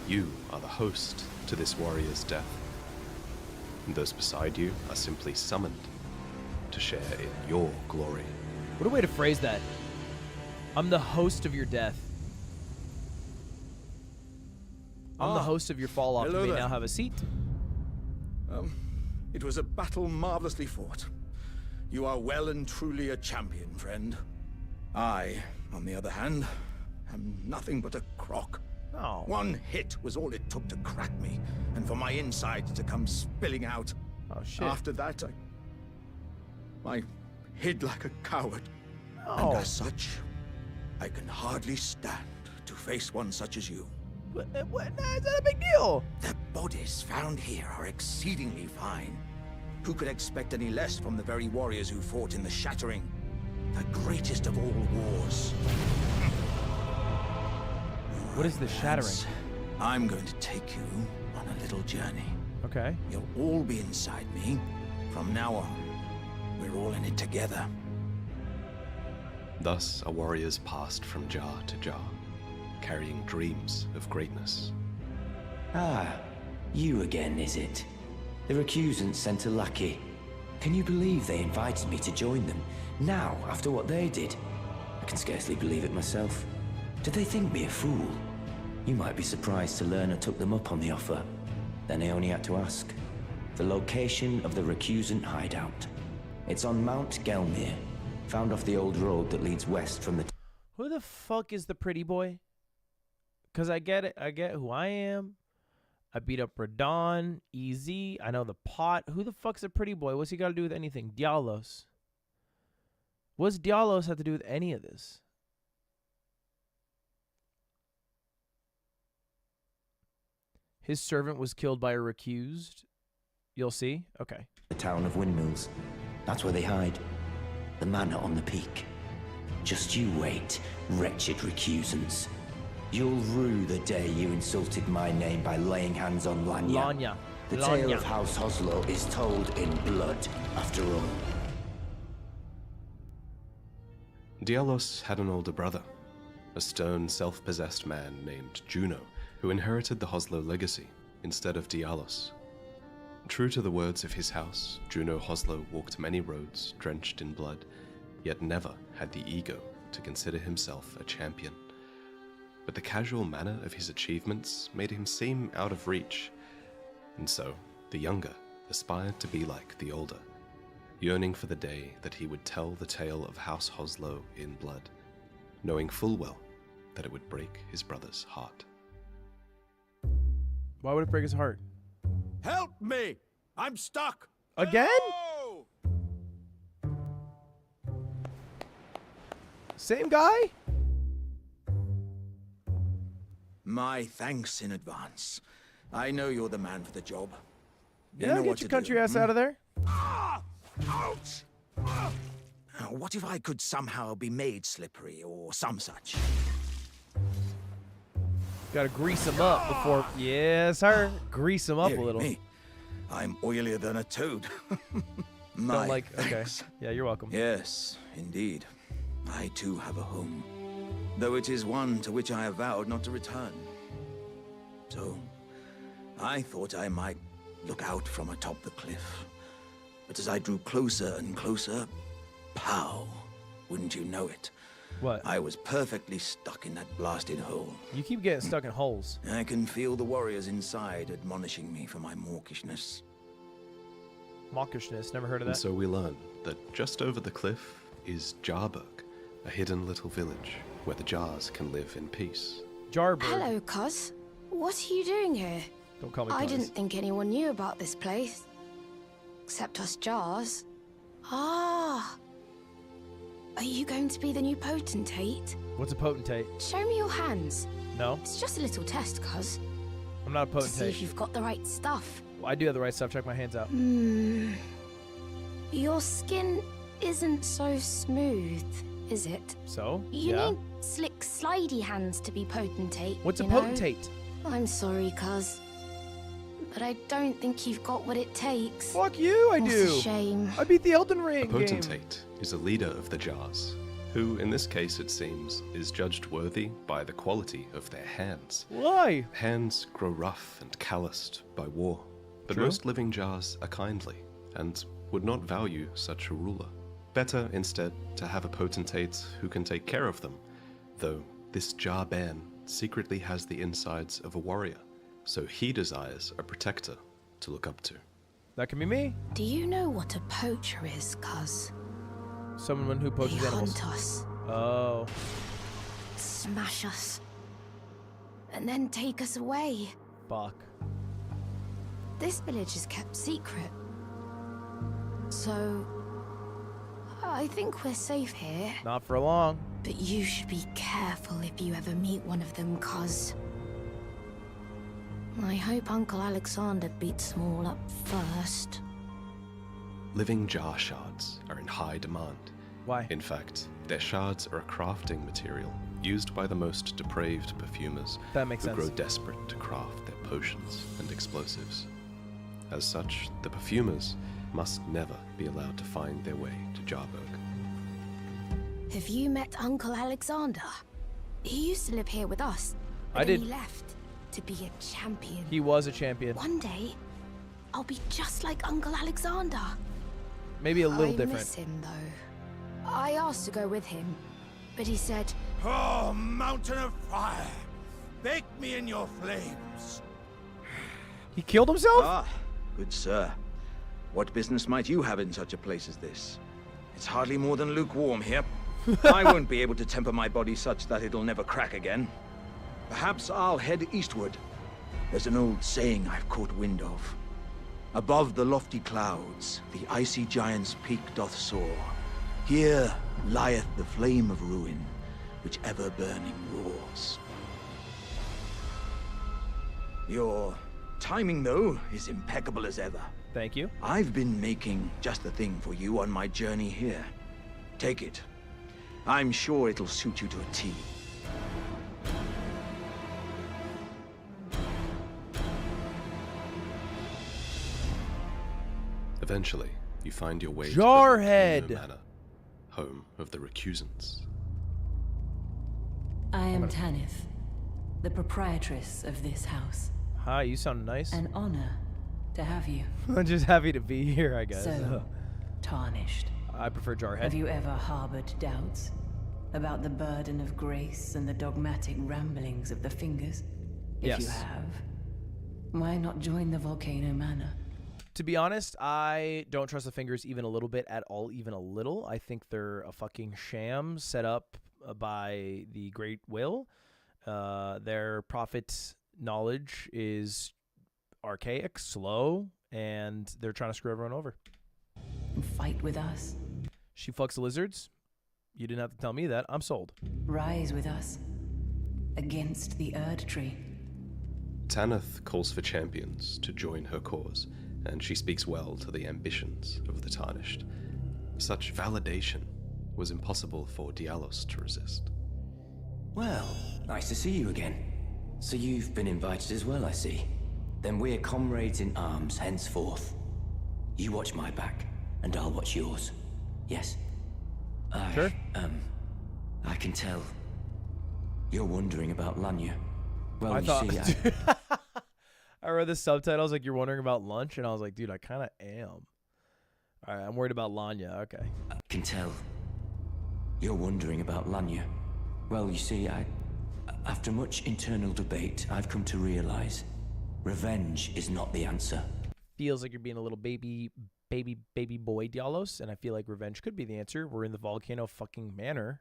you are the host to this warrior's death. And those beside you are simply summoned to share in your glory. What a way to phrase that. I'm the host of your death. I'm the host of your fall off. You hello may there. now have a seat. It was a battle marvelously fought. You are well and truly a champion, friend. I, on the other hand, am nothing but a crock. Oh. One hit was all it took to crack me, and for my insides to come spilling out. Oh, shit. After that, I hid like a coward. Oh. And as such, I can hardly stand to face one such as you. What? Nah, it's not a big deal. The bodies found here are exceedingly fine. Who could expect any less from the very warriors who fought in the Shattering, the greatest of all wars? What is the Shattering? I'm going to take you on a little journey. Okay. You'll all be inside me. From now on, we're all in it together. Thus are warriors passed from jar to jar, carrying dreams of greatness. Ah, you again, is it? The recusants sent a lackey. Can you believe they invited me to join them? Now, after what they did? I can scarcely believe it myself. Did they think me a fool? You might be surprised to learn I took them up on the offer. Then I only had to ask. The location of the recusant hideout. It's on Mount Gelmir, found off the old road that leads west from the... Who the fuck is the pretty boy? Because I get it. I get who I am. I beat up Radahn, easy. I know the pot. Who the fuck's the pretty boy? What's he got to do with anything? Dialos. What's Dialos have to do with any of this? His servant was killed by a recused. You'll see? Okay. The town of Windmills. That's where they hide. The manor on the peak. Just you wait, wretched recusants. You'll rue the day you insulted my name by laying hands on Lanya. Lanya. The tale of House Hoslow is told in blood, after all. Dialos had an older brother, a stern, self-possessed man named Juno, who inherited the Hoslow legacy instead of Dialos. True to the words of his house, Juno Hoslow walked many roads drenched in blood, yet never had the ego to consider himself a champion. But the casual manner of his achievements made him seem out of reach, and so the younger aspired to be like the older, yearning for the day that he would tell the tale of House Hoslow in blood, knowing full well that it would break his brother's heart. Why would it break his heart? Help me! I'm stuck! Again? Hello! Same guy? My thanks in advance. I know you're the man for the job. Yeah, get your country ass out of there. Ah! Ouch! Ah! What if I could somehow be made slippery or some such? Gotta grease him up before. Yes, sir. Grease him up a Dearie little. me. I'm oilier than a toad. Don't like. Okay. thanks. Yeah, you're welcome. Yes, indeed. I too have a home, though it is one to which I have vowed not to return. So, I thought I might look out from atop the cliff. But as I drew closer and closer, pow, wouldn't you know it? What? I was perfectly stuck in that blasted hole. You keep getting stuck in holes. I can feel the warriors inside admonishing me for my mawkishness. Mawkishness, never heard of And that. so we learn that just over the cliff is Jarburg, a hidden little village where the Jars can live in peace. Jarburg. Hello, cuz. What are you doing here? Don't call me I cuz. didn't think anyone knew about this place. Except us Jars. Ah. Are you going to be the new potentate? What's a potentate? Show me your hands. No, It's just a little test, cuz. I'm not a To see if potentate. you've got the right stuff. I do have the right stuff. Check my hands out. Your skin isn't so smooth, is it? So, You yeah. need slick, slidey hands to be potentate. What's a you know? potentate? I'm sorry, cuz. But I don't think you've got what it takes. Fuck you, I What do. a shame. I beat the Elden A Ring game. potentate is a leader of the Jars, who, in this case it seems, is judged worthy by the quality of their hands. Why? Hands grow rough and calloused by war, but True. most living Jars are kindly and would not value such a ruler. Better, instead, to have a potentate who can take care of them, though this Jar Ban secretly has the insides of a warrior, so he desires a protector to look up to. That can be me. Do you know what a poacher is, cuz? Someone who They poaches animals. hunt us, Oh. smash us, and then take us away. Fuck. This village is kept secret. So, I think we're safe here. Not for long. But you should be careful if you ever meet one of them, cuz. I hope Uncle Alexander beats them all up first. Living Jar shards are in high demand. Why? In fact, their shards are a crafting material used by the most depraved perfumers That makes who sense. grow desperate to craft their potions and explosives. As such, the perfumers must never be allowed to find their way to Jarburg. Have you met Uncle Alexander? He used to live here with us. I But then did. He left to be a champion. He was a champion. One day, I'll be just like Uncle Alexander. Maybe a little I different. miss him, though. I asked to go with him, but he said, Oh, mountain of fire! Bake me in your flames! He killed himself? Ah, good sir. What business might you have in such a place as this? It's hardly more than lukewarm here. I won't be able to temper my body such that it'll never crack again. Perhaps I'll head eastward. There's an old saying I've caught wind of. Above the lofty clouds, the icy giant's peak doth soar. Here lieth the flame of ruin, which ever burning roars. Your timing, though, is impeccable as ever. Thank you. I've been making just the thing for you on my journey here. Take it. I'm sure it'll suit you to a T. Eventually, you find your way Jarhead! to the Volcano Manor, home of the Recusants. I am Tanith, the proprietress of this house. Hi, you sound nice. An honor to have you. I'm just happy to be here, I guess. So, tarnished. I prefer Jarhead. Have you ever harbored doubts about the burden of grace and the dogmatic ramblings of the Fingers? If you Yes. have, why not join the Volcano Manor? To be honest, I don't trust the Fingers even a little bit at all, even a little. I think they're a fucking sham set up by the Great Will. Their prophet knowledge is archaic, slow, and they're trying to screw everyone over. And fight with us? She fucks lizards. You didn't have to tell me that. I'm sold. Rise with us? Against the Erd Tree? Tanith calls for champions to join her cause, and she speaks well to the ambitions of the Tarnished. Such validation was impossible for Dialos to resist. Well, nice to see you again. So you've been invited as well, I see. Then we're comrades in arms henceforth. You watch my back, and I'll watch yours. Yes? Sure. I can tell. You're wondering about Lanya. Well, I you thought. see, I read the subtitles like you're wondering about lunch, and I was like, dude, I kind of am. All right, I'm worried about Lanya. Okay. I can tell. You're wondering about Lanya. Well, you see, after much internal debate, I've come to realize revenge is not the answer. Feels like you're being a little baby boy Dialos, and I feel like revenge could be the answer. We're in the volcano fucking manor.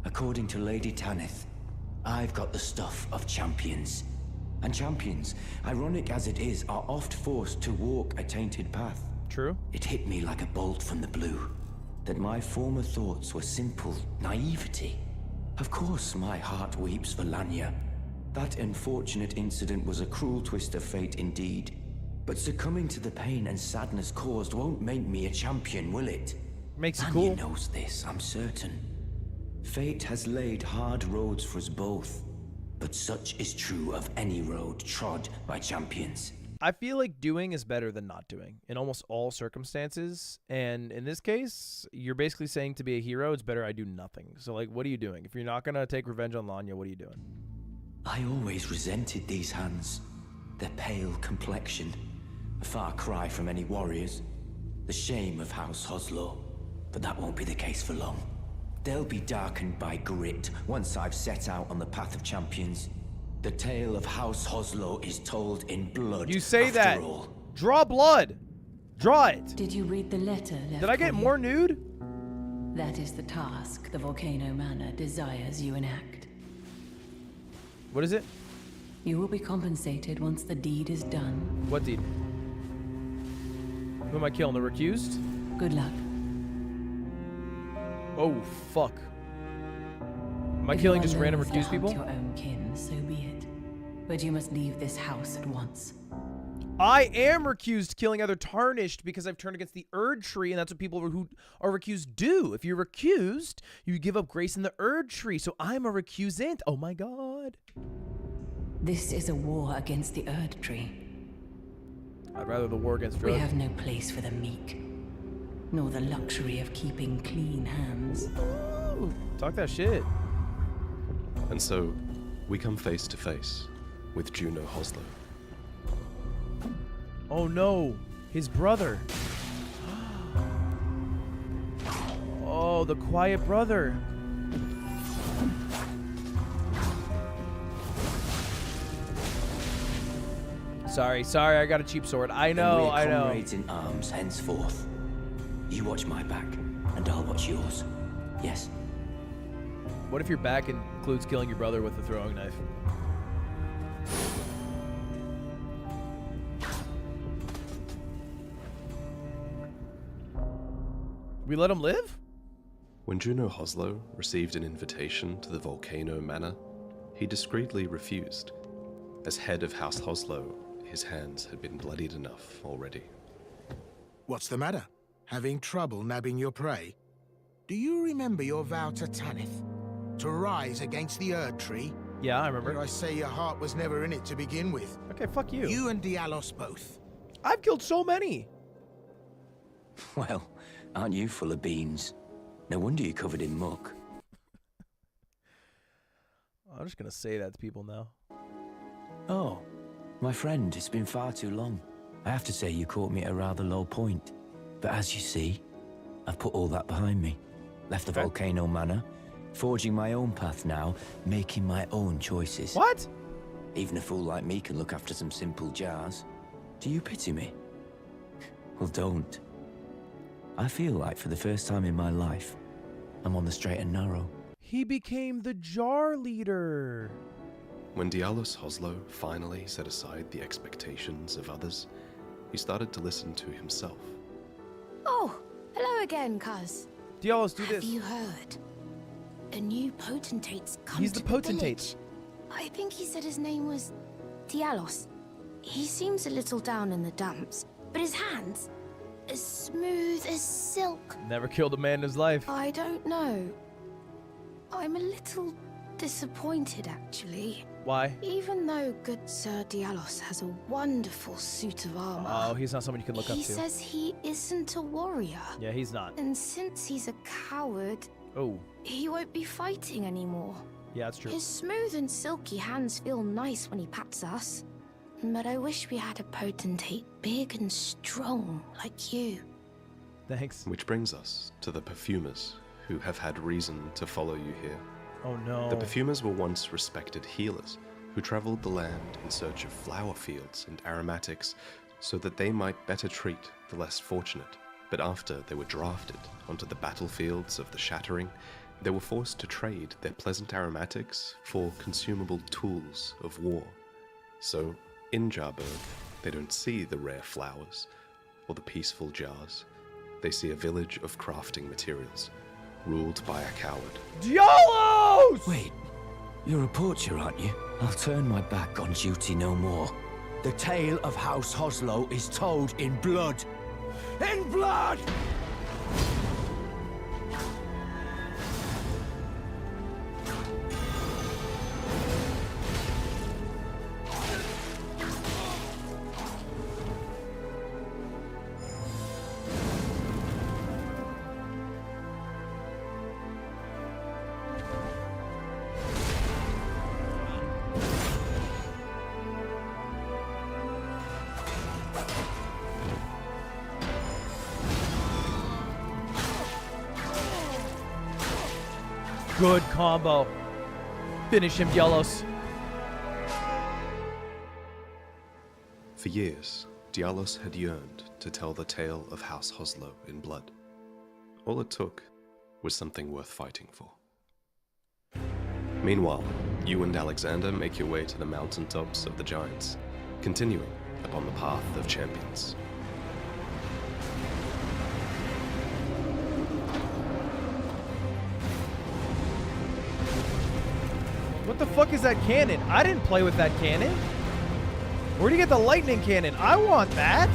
According to Lady Tanith, I've got the stuff of champions. And champions, ironic as it is, are oft forced to walk a tainted path. True. It hit me like a bolt from the blue, that my former thoughts were simple naivety. Of course my heart weeps for Lanya. That unfortunate incident was a cruel twist of fate indeed. But succumbing to the pain and sadness caused won't make me a champion, will it? Makes it Lanya cool. knows this, I'm certain. Fate has laid hard roads for us both, but such is true of any road trod by champions. I feel like doing is better than not doing in almost all circumstances. And in this case, you're basically saying to be a hero, it's better I do nothing. So, like, what are you doing? If you're not going to take revenge on Lanya, what are you doing? I always resented these hands. Their pale complexion, a far cry from any warriors. The shame of House Hoslow. But that won't be the case for long. They'll be darkened by grit once I've set out on the path of champions. The tale of House Hoslow is told in blood. You say after that. all. Draw blood. Draw it. Did you read the letter left Did I get for you? more nude? That is the task the Volcano Manor desires you enact. What is it? You will be compensated once the deed is done. What deed? Who am I killing? The recused? Good luck. Oh, fuck. Am I If killing you are just random loath to recused hunt people? your own kin, so be it. But you must leave this house at once. I am recused killing other tarnished because I've turned against the Erd Tree, and that's what people who are recused do. If you're recused, you give up grace in the Erd Tree, so I'm a recusant. Oh my god. This is a war against the Erd Tree. I'd rather the war against We drugs. have no place for the meek, nor the luxury of keeping clean hands. Ooh, talk that shit. And so, we come face to face with Juno Hoslow. Oh no, his brother. Oh, the quiet brother. Sorry, I got a cheap sword. I know, I And we're know. comrades in arms henceforth. You watch my back, and I'll watch yours. Yes. What if your back includes killing your brother with a throwing knife? We let him live? When Juno Hoslow received an invitation to the Volcano Manor, he discreetly refused. As head of House Hoslow, his hands had been bloodied enough already. What's the matter? Having trouble nabbing your prey? Do you remember your vow to Tanith? To rise against the Erd Tree? Yeah, I Dare remember. I say your heart was never in it to begin with? Okay, fuck you. You and Dialos both. I've killed so many. Well, aren't you full of beans? No wonder you're covered in muck. I'm just gonna say that to people now. Oh, my friend, it's been far too long. I have to say you caught me at a rather low point. But as you see, I've put all that behind me. Left the Okay. Volcano Manor, forging my own path now, making my own choices. What? Even a fool like me can look after some simple jars. Do you pity me? Well, don't. I feel like for the first time in my life, I'm on the straight and narrow. He became the jar leader. When Dialos Hoslow finally set aside the expectations of others, he started to listen to himself. Oh, hello again, cuz. Dialos, do Have this. you heard? A new potentate's come He's to the potentate. village. I think he said his name was Dialos. He seems a little down in the dumps, but his hands, as smooth as silk. Never killed a man in his life. I don't know. I'm a little disappointed, actually. Why? Even though good Sir Dialos has a wonderful suit of armor, Oh, he's not someone you can look up he to. says he isn't a warrior. Yeah, he's not. And since he's a coward, Oh, he won't be fighting anymore. yeah, that's true. His smooth and silky hands feel nice when he pats us. But I wish we had a potentate big and strong like you. Thanks. Which brings us to the perfumers, who have had reason to follow you here. Oh no. The perfumers were once respected healers, who traveled the land in search of flower fields and aromatics, so that they might better treat the less fortunate. But after they were drafted onto the battlefields of the Shattering, they were forced to trade their pleasant aromatics for consumable tools of war. So, in Jarburg, they don't see the rare flowers or the peaceful jars. They see a village of crafting materials, ruled by a coward. Diolos! Wait, you're a poacher, aren't you? I'll turn my back on duty no more. The tale of House Hoslow is told in blood. In blood! Good combo. Finish him, Diolos. For years, Dialos had yearned to tell the tale of House Hoslow in blood. All it took was something worth fighting for. Meanwhile, you and Alexander make your way to the mountaintops of the Giants, continuing upon the path of champions. What the fuck is that cannon? I didn't play with that cannon. Where'd you get the lightning cannon? I want that.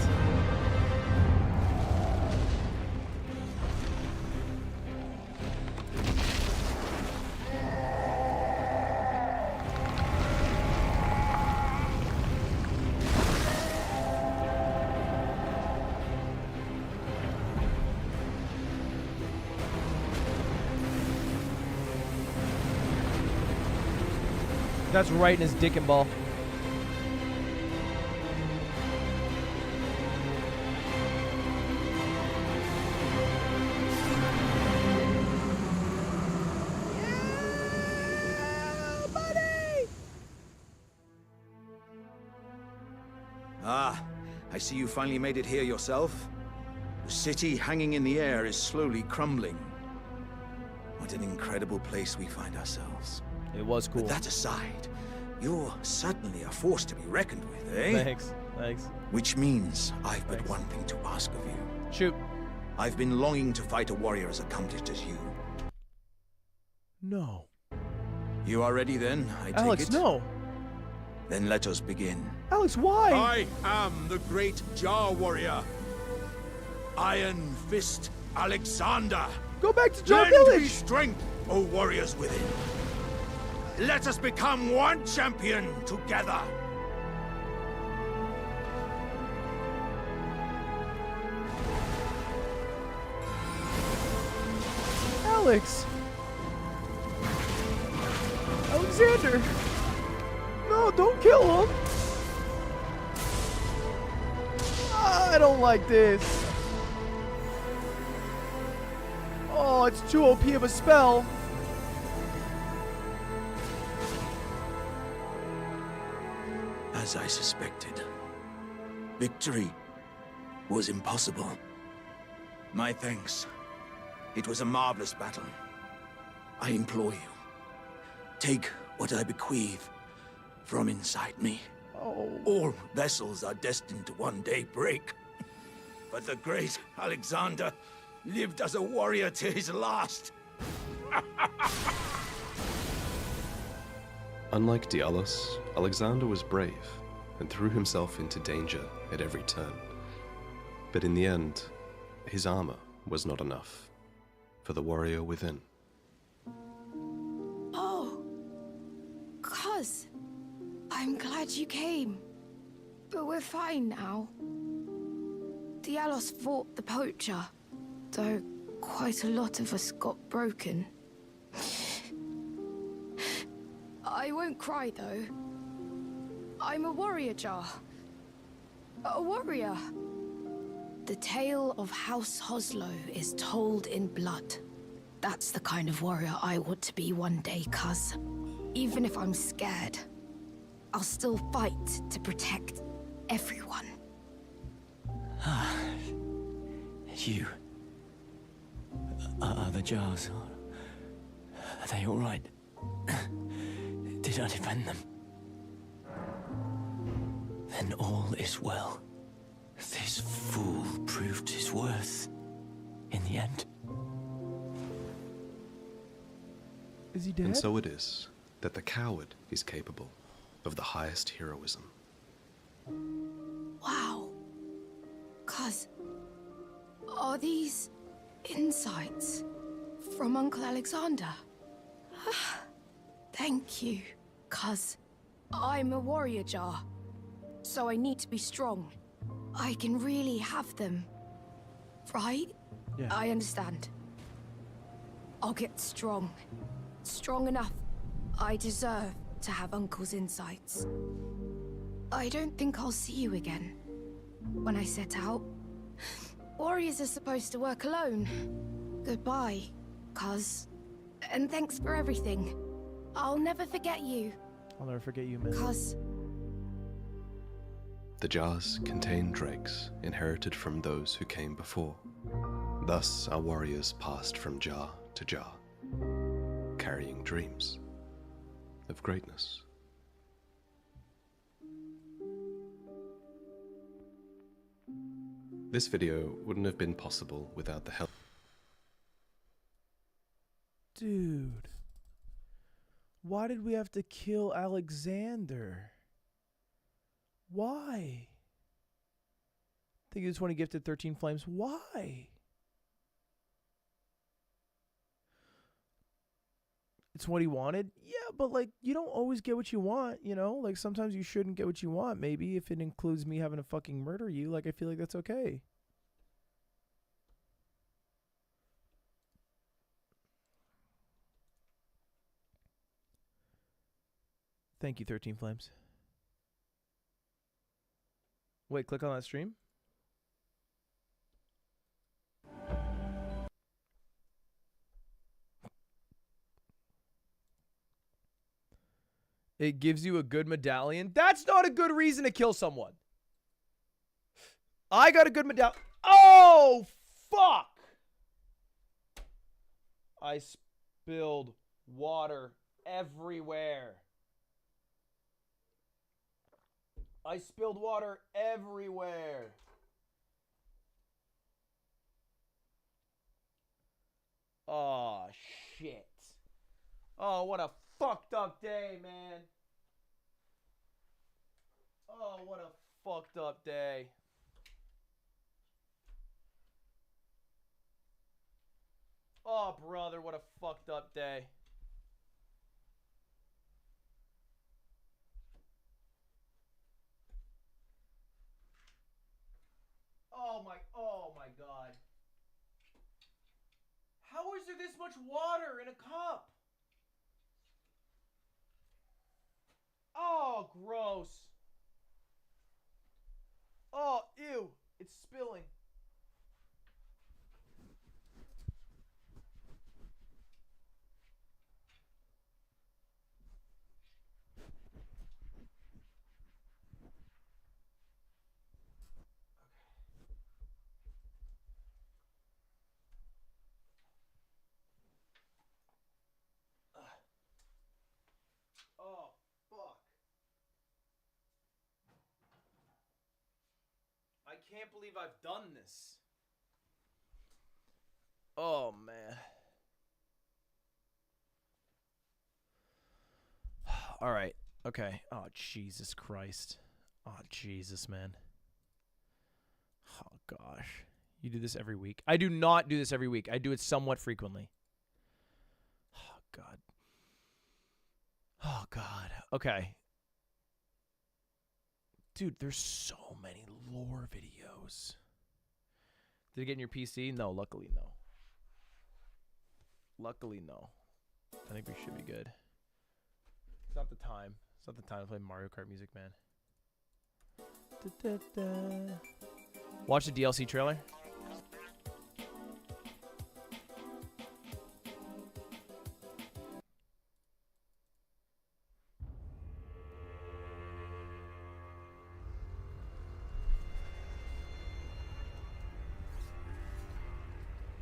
That's right in his dick and ball. Ah, I see you finally made it here yourself. The city hanging in the air is slowly crumbling. What an incredible place we find ourselves. It was cool. But that aside, you're certainly a force to be reckoned with, eh? Thanks. Which means I've but one thing to ask of you. Shoot. I've been longing to fight a warrior as accomplished as you. No. You are ready then, I take Alex, it? no. Then let us begin. Alex, why? I am the great Jar Warrior. Iron Fist Alexander. Go back to Jar Lend me Village. strength, O warriors within. Let us become one champion together. Alex. Alexander. No, don't kill him. I don't like this. Oh, it's too OP of a spell. As I suspected, victory was impossible. My thanks. It was a marvelous battle. I implore you, take what I bequeath from inside me. Oh. All vessels are destined to one day break. But the great Alexander lived as a warrior to his last. Unlike Dialos, Alexander was brave and threw himself into danger at every turn. But in the end, his armor was not enough for the warrior within. Oh, Cuz, I'm glad you came. But we're fine now. Dialos fought the poacher, though quite a lot of us got broken. I won't cry, though. I'm a warrior jar. A warrior. The tale of House Hoslow is told in blood. That's the kind of warrior I want to be one day, cuz. Even if I'm scared, I'll still fight to protect everyone. You. Are the jars? Are they all right? Did I defend them? Then all is well. This fool proved his worth in the end. Is he dead? And so it is that the coward is capable of the highest heroism. Wow. Cuz, are these insights from Uncle Alexander? Thank you, cuz I'm a warrior jar, so I need to be strong. I can really have them, right? Yeah. I understand. I'll get strong. Strong enough. I deserve to have Uncle's insights. I don't think I'll see you again. When I set out, warriors are supposed to work alone. Goodbye, cuz. And thanks for everything. I'll never forget you, I'll never forget you, man. cuz. The jars contain dregs inherited from those who came before. Thus our warriors passed from jar to jar, carrying dreams of greatness. This video wouldn't have been possible without the help. Dude. Why did we have to kill Alexander? Why? I think you just want to gifted 13 flames. Why? It's what he wanted? Yeah, but like, you don't always get what you want, you know? Like, sometimes you shouldn't get what you want, maybe, if it includes me having to fucking murder you. Like, I feel like that's okay. Thank you, 13 flames. Wait, click on that stream. It gives you a good medallion. That's not a good reason to kill someone. I got a good medallion. Oh, fuck. I spilled water everywhere. I spilled water everywhere. Oh, shit. Oh, what a fucked up day, man. Oh, what a fucked up day. Oh, brother, what a fucked up day. Oh my God. How is there this much water in a cup? Oh, gross. Oh, ew. It's spilling. Oh, fuck. I can't believe I've done this. Oh, man. All right. Okay. Oh, Jesus Christ. Oh, Jesus, man. Oh, gosh. You do this every week? I do not do this every week. I do it somewhat frequently. Oh, God. Oh, God. Okay. Dude, there's so many lore videos. Did it get in your PC? No, luckily no. Luckily no. I think we should be good. It's not the time. It's not the time to play Mario Kart music, man. Da-da-da. Watch the DLC trailer.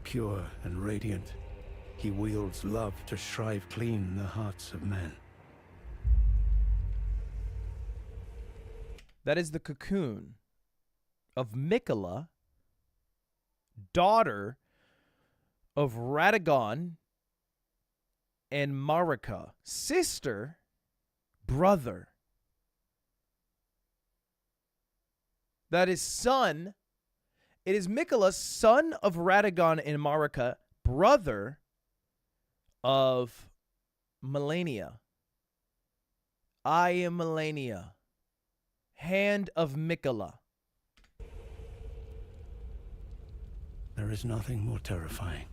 Pure and radiant, he wields love to shrive clean the hearts of men. That is the cocoon of Mikola, daughter of Radagon and Marika, sister, brother. That is son. It is Mikola, son of Radagon and Marika, brother of Melania. I am Melania. Hand of Mikola. There is nothing more terrifying.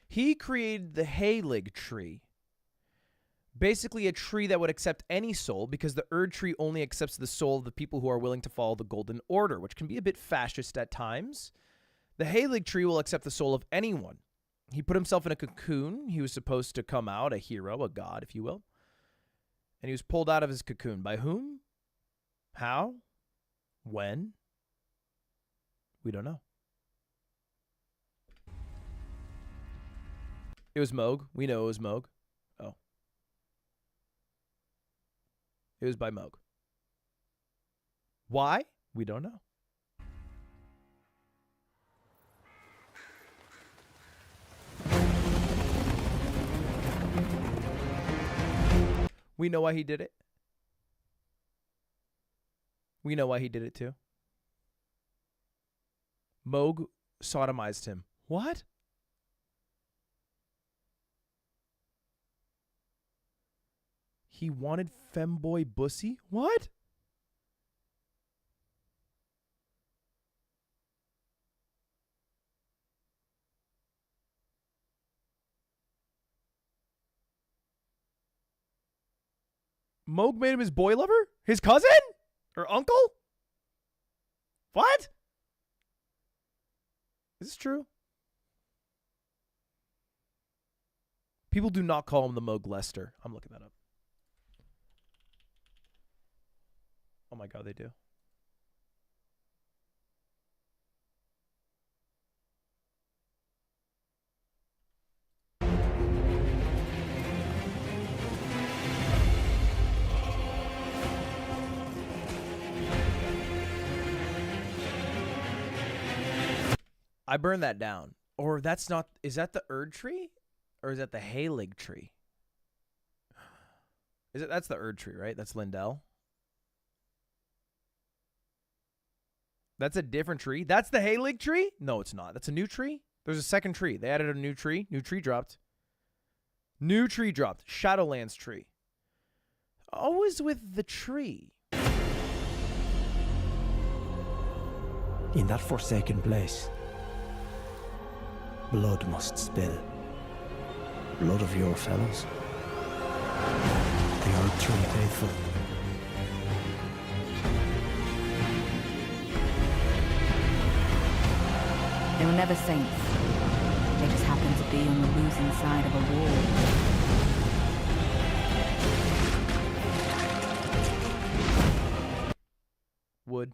He created the Halig tree. Basically a tree that would accept any soul, because the Erd tree only accepts the soul of the people who are willing to follow the Golden Order, which can be a bit fascist at times. The Halig tree will accept the soul of anyone. He put himself in a cocoon. He was supposed to come out, a hero, a god, if you will. And he was pulled out of his cocoon. By whom? How? When? We don't know. It was Moog. We know it was Moog. Oh. It was by Moog. Why? We don't know. We know why he did it. We know why he did it too. Moog sodomized him. What? He wanted femboy bussy? What? Moog made him his boy lover? His cousin? Or uncle? What? Is this true? People do not call him the Moog Lester. I'm looking that up. Oh my god, they do. I burned that down. Or that's not... Is that the Erd tree? Or is that the Halig tree? Is it? That's the Erd tree, right? That's Lindell. That's a different tree. That's the Halig tree? No, it's not. That's a new tree. There's a second tree. They added a new tree. New tree dropped. New tree dropped. Shadowlands tree. Always with the tree. In that forsaken place, blood must spill. Blood of your fellows. The Erd Tree faithful. They were never saints. They just happened to be on the losing side of a war. Wood.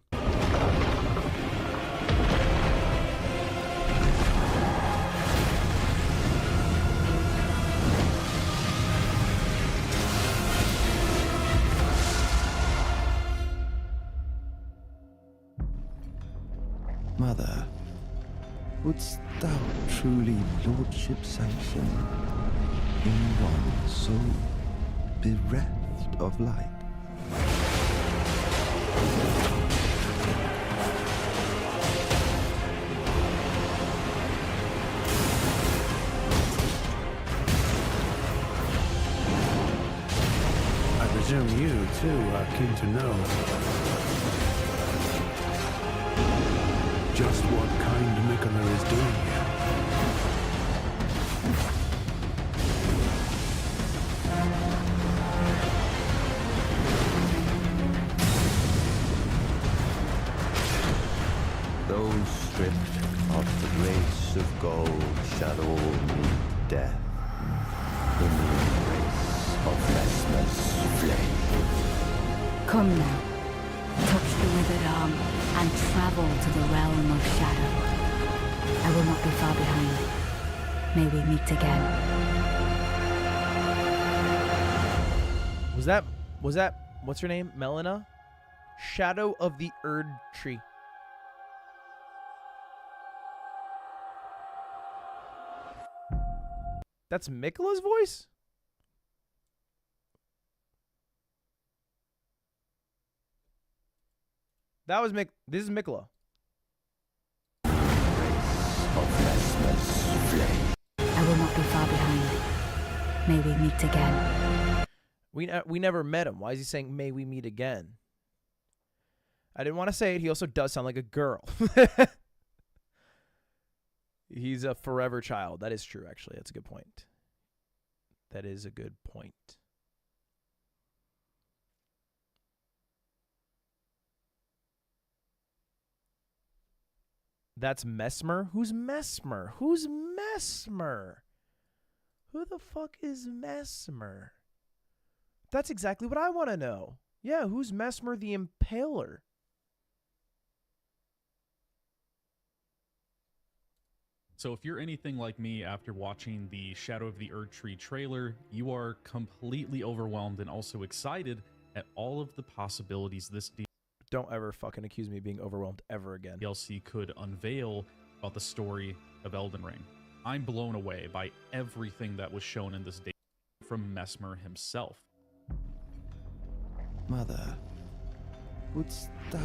Mother, wouldst thou truly lordship sanction in one so bereft of light? presume you, too, are keen to know just what kind Mikola is doing here. Those stripped of the grace of gold shall all meet death in the embrace of Vesper's flame. Come now, touch the withered arm, and travel to the realm of shadow. I will not be far behind. May we meet again. Was that, what's her name? Melina? Shadow of the Erd Tree. That's Mikola's voice? That was this is Mikola. I will not be far behind. May we meet again. We never met him. Why is he saying, may we meet again? I didn't want to say it. He also does sound like a girl. He's a forever child. That is true, actually. That's a good point. That is a good point. That's Mesmer? Who's Mesmer? Who's Mesmer? Who the fuck is Mesmer? That's exactly what I want to know. Yeah, who's Mesmer the Impaler? So if you're anything like me after watching the Shadow of the Erd Tree trailer, you are completely overwhelmed and also excited at all of the possibilities this Don't ever fucking accuse me of being overwhelmed ever again. DLC could unveil about the story of Elden Ring. I'm blown away by everything that was shown in this demo from Mesmer himself. Mother, wouldst thou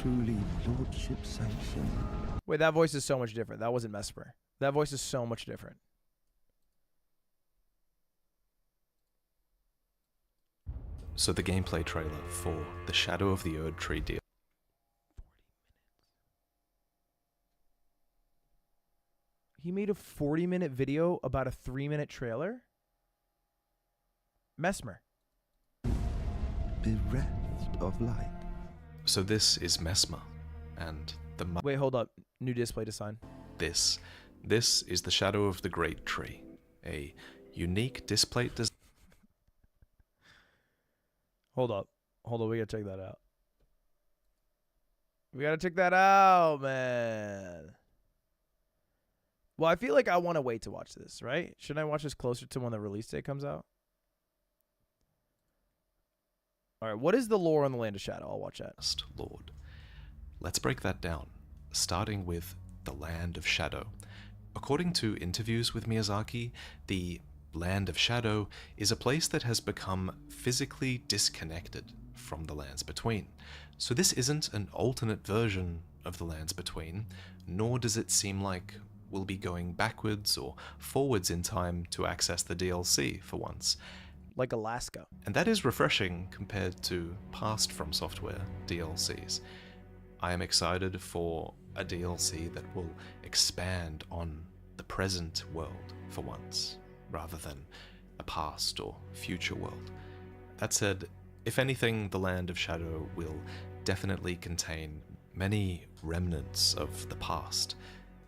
truly lordship sanction? Wait, that voice is so much different. That wasn't Mesmer. That voice is so much different. So the gameplay trailer for the Shadow of the Erd Tree deal. 40 minutes. He made a 40-minute video about a 3-minute trailer? Mesmer. Bereft of light. So this is Mesmer, and the Wait, hold up. New display design. This is the Shadow of the Great Tree, a unique display design. Hold up. We gotta check that out. We gotta check that out, man. Well, I feel like I want to wait to watch this, right? Shouldn't I watch this closer to when the release date comes out? All right, what is the lore on the Land of Shadow? I'll watch that. Lord. Let's break that down, starting with the Land of Shadow. According to interviews with Miyazaki, the Land of Shadow is a place that has become physically disconnected from the Lands Between. So this isn't an alternate version of the Lands Between, nor does it seem like we'll be going backwards or forwards in time to access the DLC for once. Like Alaska. And that is refreshing compared to past From Software DLCs. I am excited for a DLC that will expand on the present world for once, rather than a past or future world. That said, if anything, the Land of Shadow will definitely contain many remnants of the past,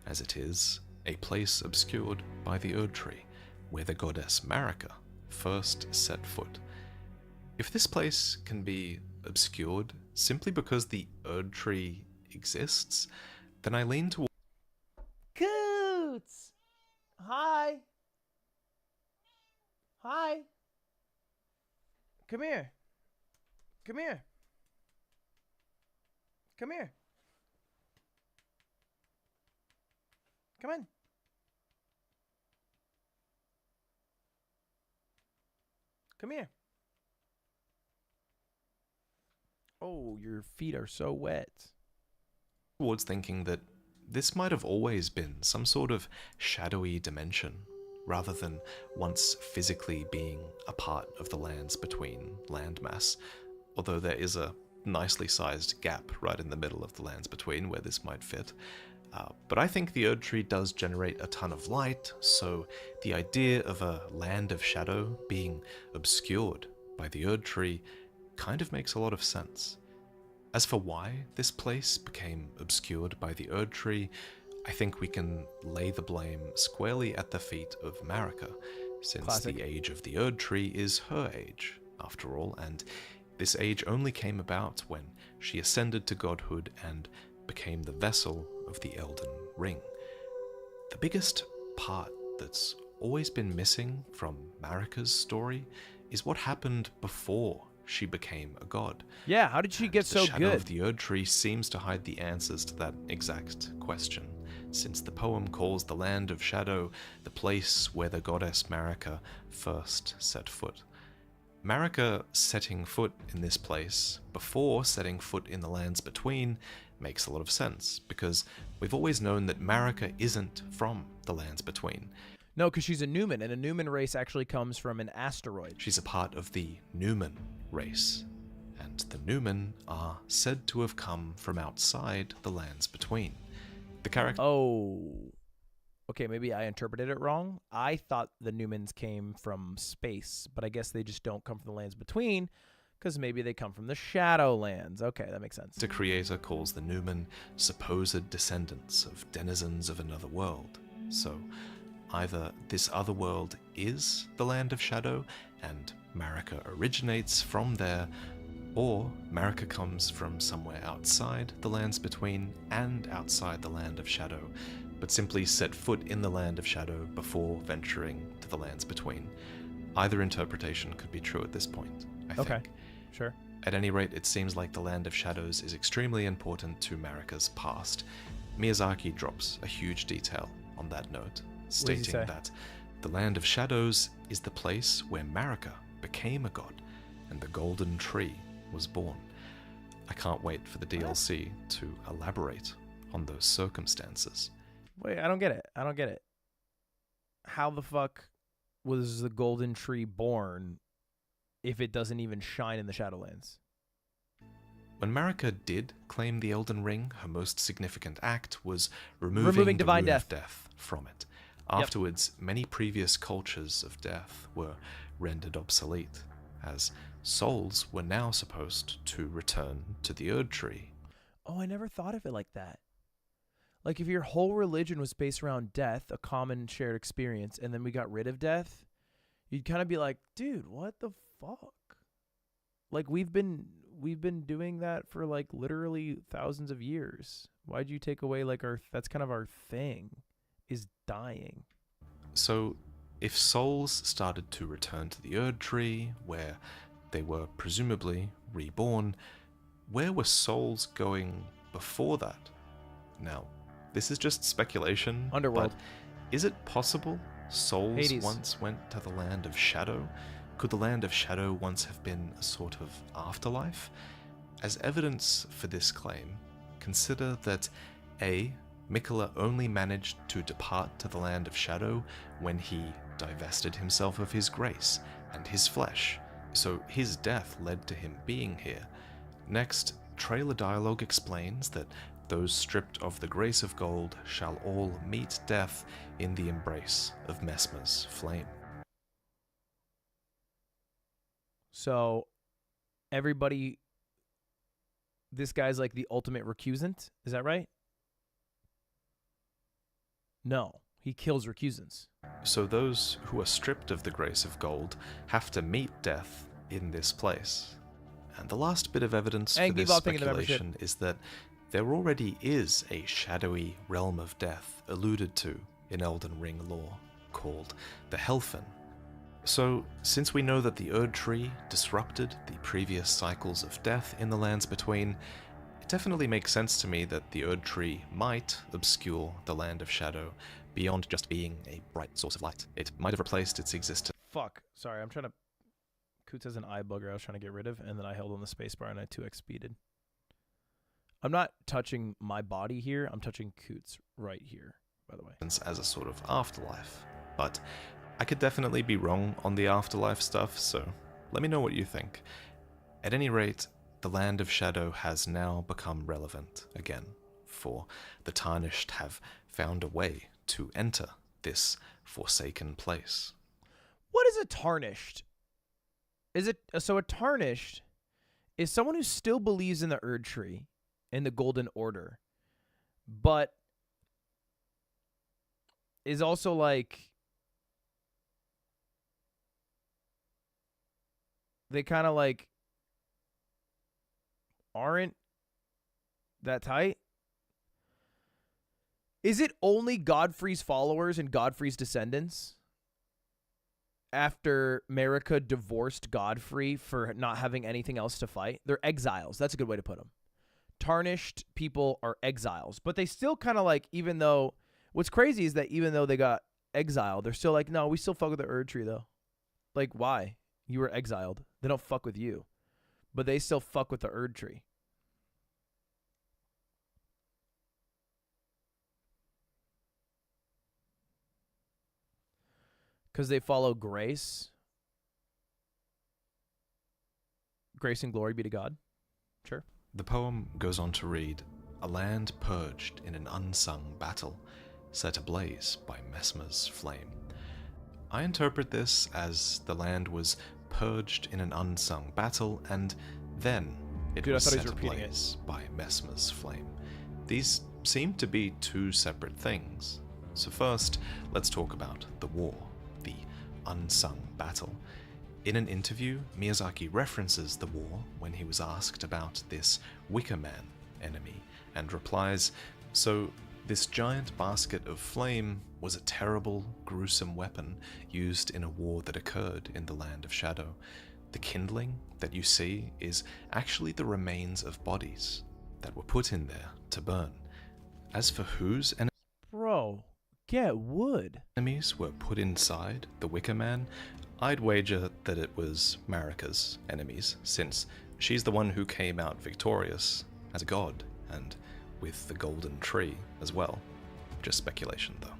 as it is a place obscured by the Erd Tree, where the goddess Marika first set foot. If this place can be obscured simply because the Erd Tree exists, then I lean towards... Coots! Hi! Hi! Come here. Come here. Come here. Come on. Come here. Oh, your feet are so wet. Towards thinking that this might have always been some sort of shadowy dimension, rather than once physically being a part of the lands between landmass, although there is a nicely sized gap right in the middle of the lands between where this might fit. But I think the Erd Tree does generate a ton of light, so the idea of a land of shadow being obscured by the Erd Tree kind of makes a lot of sense. As for why this place became obscured by the Erd Tree, I think we can lay the blame squarely at the feet of Marika, since Classic. the age of the Erd Tree is her age, after all, and this age only came about when she ascended to godhood and became the vessel of the Elden Ring. The biggest part that's always been missing from Marika's story is what happened before she became a god. Yeah, how did she get so The shadow good? of the Erd Tree seems to hide the answers to that exact question, since the poem calls the Land of Shadow the place where the goddess Marika first set foot. Marika setting foot in this place before setting foot in the lands between makes a lot of sense, because we've always known that Marika isn't from the lands between. No, because she's a Newman, and a Newman race actually comes from an asteroid. She's a part of the Newman race, and the Newman are said to have come from outside the lands between. The character... Oh. Okay, maybe I interpreted it wrong. I thought the Newmans came from space, but I guess they just don't come from the lands between, because maybe they come from the Shadowlands. Okay, that makes sense. The creator calls the Newman supposed descendants of denizens of another world. So, either this other world is the Land of Shadow, and Marika originates from there, or Marika comes from somewhere outside the lands between and outside the Land of Shadow, but simply set foot in the Land of Shadow before venturing to the lands between. Either interpretation could be true at this point, I think. Sure. At any rate, it seems like the Land of Shadows is extremely important to Marika's past. Miyazaki drops a huge detail on that note, stating that the Land of Shadows is the place where Marika became a god, and the Golden Tree was born. I can't wait for the DLC to elaborate on those circumstances. Wait, I don't get it. How the fuck was the Golden Tree born if it doesn't even shine in the Shadowlands? When Marika did claim the Elden Ring, her most significant act was removing the divine Rune death. of Death from it. Afterwards, many previous cultures of death were rendered obsolete, as souls were now supposed to return to the Erd Tree. Oh, I never thought of it like that. Like, if your whole religion was based around death, a common shared experience, and then we got rid of death, you'd kind of be like, dude, what the fuck? Like, we've been doing that for, like, literally thousands of years. Why'd you take away, like, that's kind of our thing, is dying. So, if souls started to return to the Erd Tree, where they were presumably reborn, where were souls going before that? Now, this is just speculation. Underworld. But is it possible souls Hades. once went to the Land of Shadow? Could the Land of Shadow once have been a sort of afterlife? As evidence for this claim, consider that A. Mikola only managed to depart to the Land of Shadow when he divested himself of his grace and his flesh, so his death led to him being here. Next, trailer dialogue explains that those stripped of the grace of gold shall all meet death in the embrace of Messmer's flame. So, everybody, this guy's like the ultimate recusant, is that right? No, he kills recusants. So those who are stripped of the grace of gold have to meet death in this place. And the last bit of evidence for this speculation is that there already is a shadowy realm of death alluded to in Elden Ring lore, called the Helfen. So, since we know that the Erd Tree disrupted the previous cycles of death in the lands between, it definitely makes sense to me that the Erd Tree might obscure the Land of Shadow beyond just being a bright source of light. It might have replaced its existence. Fuck. Sorry, I'm trying to... Coots has an eye bugger I was trying to get rid of, and then I held on the spacebar and I 2x speeded. I'm not touching my body here. I'm touching Coots right here, by the way. As a sort of afterlife. but I could definitely be wrong on the afterlife stuff, so let me know what you think. At any rate, the Land of Shadow has now become relevant again, for the Tarnished have found a way to enter this forsaken place. What is a Tarnished? Is it so? A Tarnished is someone who still believes in the Erd Tree and the Golden Order, but is also like they kind of like aren't that tight. Is it only Godfrey's followers and Godfrey's descendants? After Marika divorced Godfrey for not having anything else to fight, they're exiles. That's a good way to put them. Tarnished people are exiles, but they still kind of like, even though, what's crazy is that even though they got exiled, they're still like, no, we still fuck with the Erd Tree though. Like, why? You were exiled. They don't fuck with you, but they still fuck with the Erd Tree. Because they follow grace. Grace and glory be to God. Sure. The poem goes on to read, "A land purged in an unsung battle, set ablaze by Messmer's flame." I interpret this as the land was purged in an unsung battle, and then it was set ablaze by Messmer's flame. These seem to be two separate things. So first, let's talk about the war. The unsung battle. In an interview, Miyazaki references the war when he was asked about this Wicker Man enemy, and replies, "So this giant basket of flame was a terrible, gruesome weapon used in a war that occurred in the Land of Shadow. The kindling that you see is actually the remains of bodies that were put in there to burn. As for whose Bro, get wood. enemies were put inside the Wicker Man, I'd wager that it was Marika's enemies, since she's the one who came out victorious as a god, and with the golden tree as well. Just speculation though.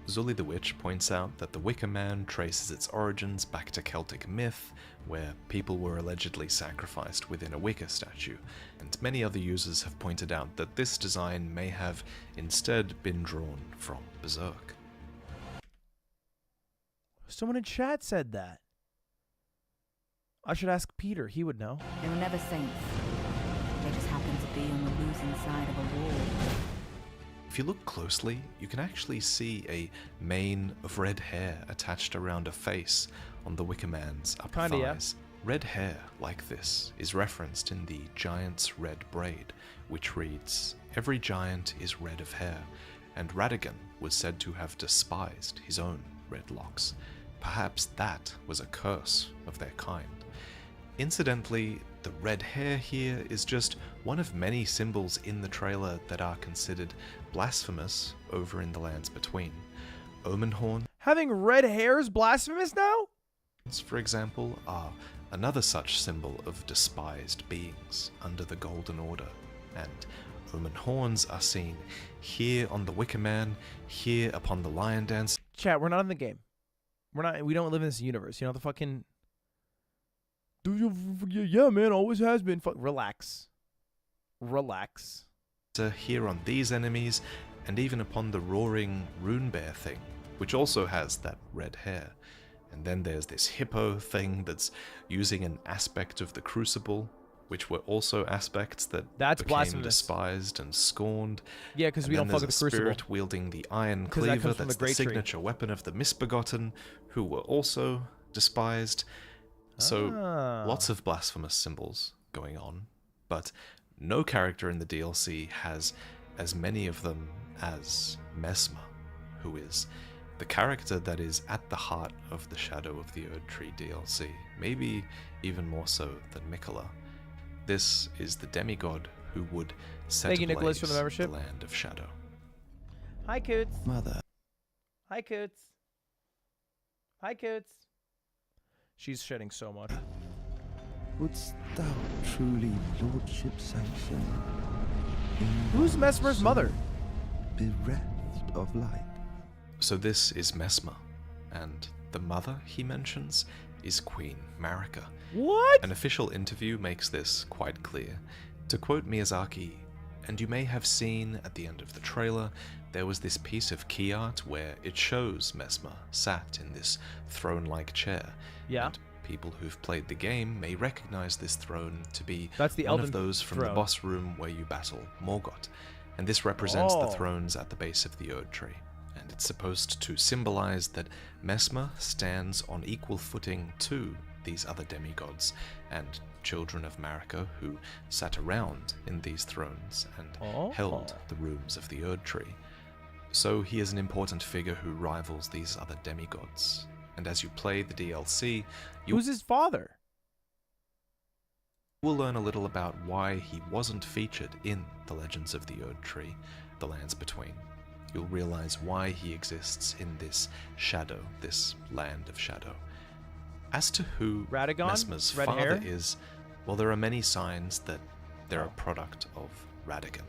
Zully the Witch points out that the Wicker Man traces its origins back to Celtic myth, where people were allegedly sacrificed within a wicker statue, and many other users have pointed out that this design may have instead been drawn from Berserk. Someone in chat said that. I should ask Peter. He would know. They were never saints. They just happened to be on the losing side of a war. If you look closely, you can actually see a mane of red hair attached around a face on the Wicker Man's upper thighs. Red hair like this is referenced in the giant's red braid, which reads, "Every giant is red of hair," and Radagon was said to have despised his own red locks. Perhaps that was a curse of their kind. Incidentally, the red hair here is just one of many symbols in the trailer that are considered blasphemous over in the lands between. Omen horns, having red hair is blasphemous now? For example, are another such symbol of despised beings under the Golden Order, and omen horns are seen here on the Wicker Man, here upon the Lion Dance. Chat, we're not in the game. We don't live in this universe. You know the fucking... Yeah, man, always has been. Relax. Relax. Here on these enemies, and even upon the roaring rune bear thing, which also has that red hair. And then there's this hippo thing that's using an aspect of the crucible, which were also aspects that became despised and scorned. Yeah, because we don't fuck with the crucible. Spirit wielding the iron cleaver, that's the signature weapon of the Misbegotten, who were also despised. So lots of blasphemous symbols going on, but no character in the DLC has as many of them as Messmer, who is the character that is at the heart of the Shadow of the Erd Tree DLC, maybe even more so than Mikola. This is the demigod who would set ablaze for the membership. The Land of Shadow. Hi, Coots. Mother. Hi, Coots. Hi, Coots. She's shedding so much. Wouldst thou truly lordship sanction? Who's Messmer's mother? Bereft of light. So this is Messmer, and the mother he mentions is Queen Marika. What? An official interview makes this quite clear. To quote Miyazaki, "And you may have seen at the end of the trailer, there was this piece of key art where it shows Mesmer sat in this throne-like chair. Yeah. And people who've played the game may recognize this throne to be That's the one Elden of those from the throne. boss room where you battle Morgoth. And this represents the Oh. thrones at the base of the Erd Tree. And it's supposed to symbolize that Mesmer stands on equal footing to these other demigods and children of Marika who sat around in these thrones and held the rooms of the Erd Tree. So he is an important figure who rivals these other demigods. And as you play the DLC, you Who's his father? will learn a little about why he wasn't featured in the Legends of the Erd Tree, the Lands Between. You'll realize why he exists in this shadow, this land of shadow. As to who Radagon? Mesmer's Red father hair? is, well, there are many signs that they're a product of Radagon.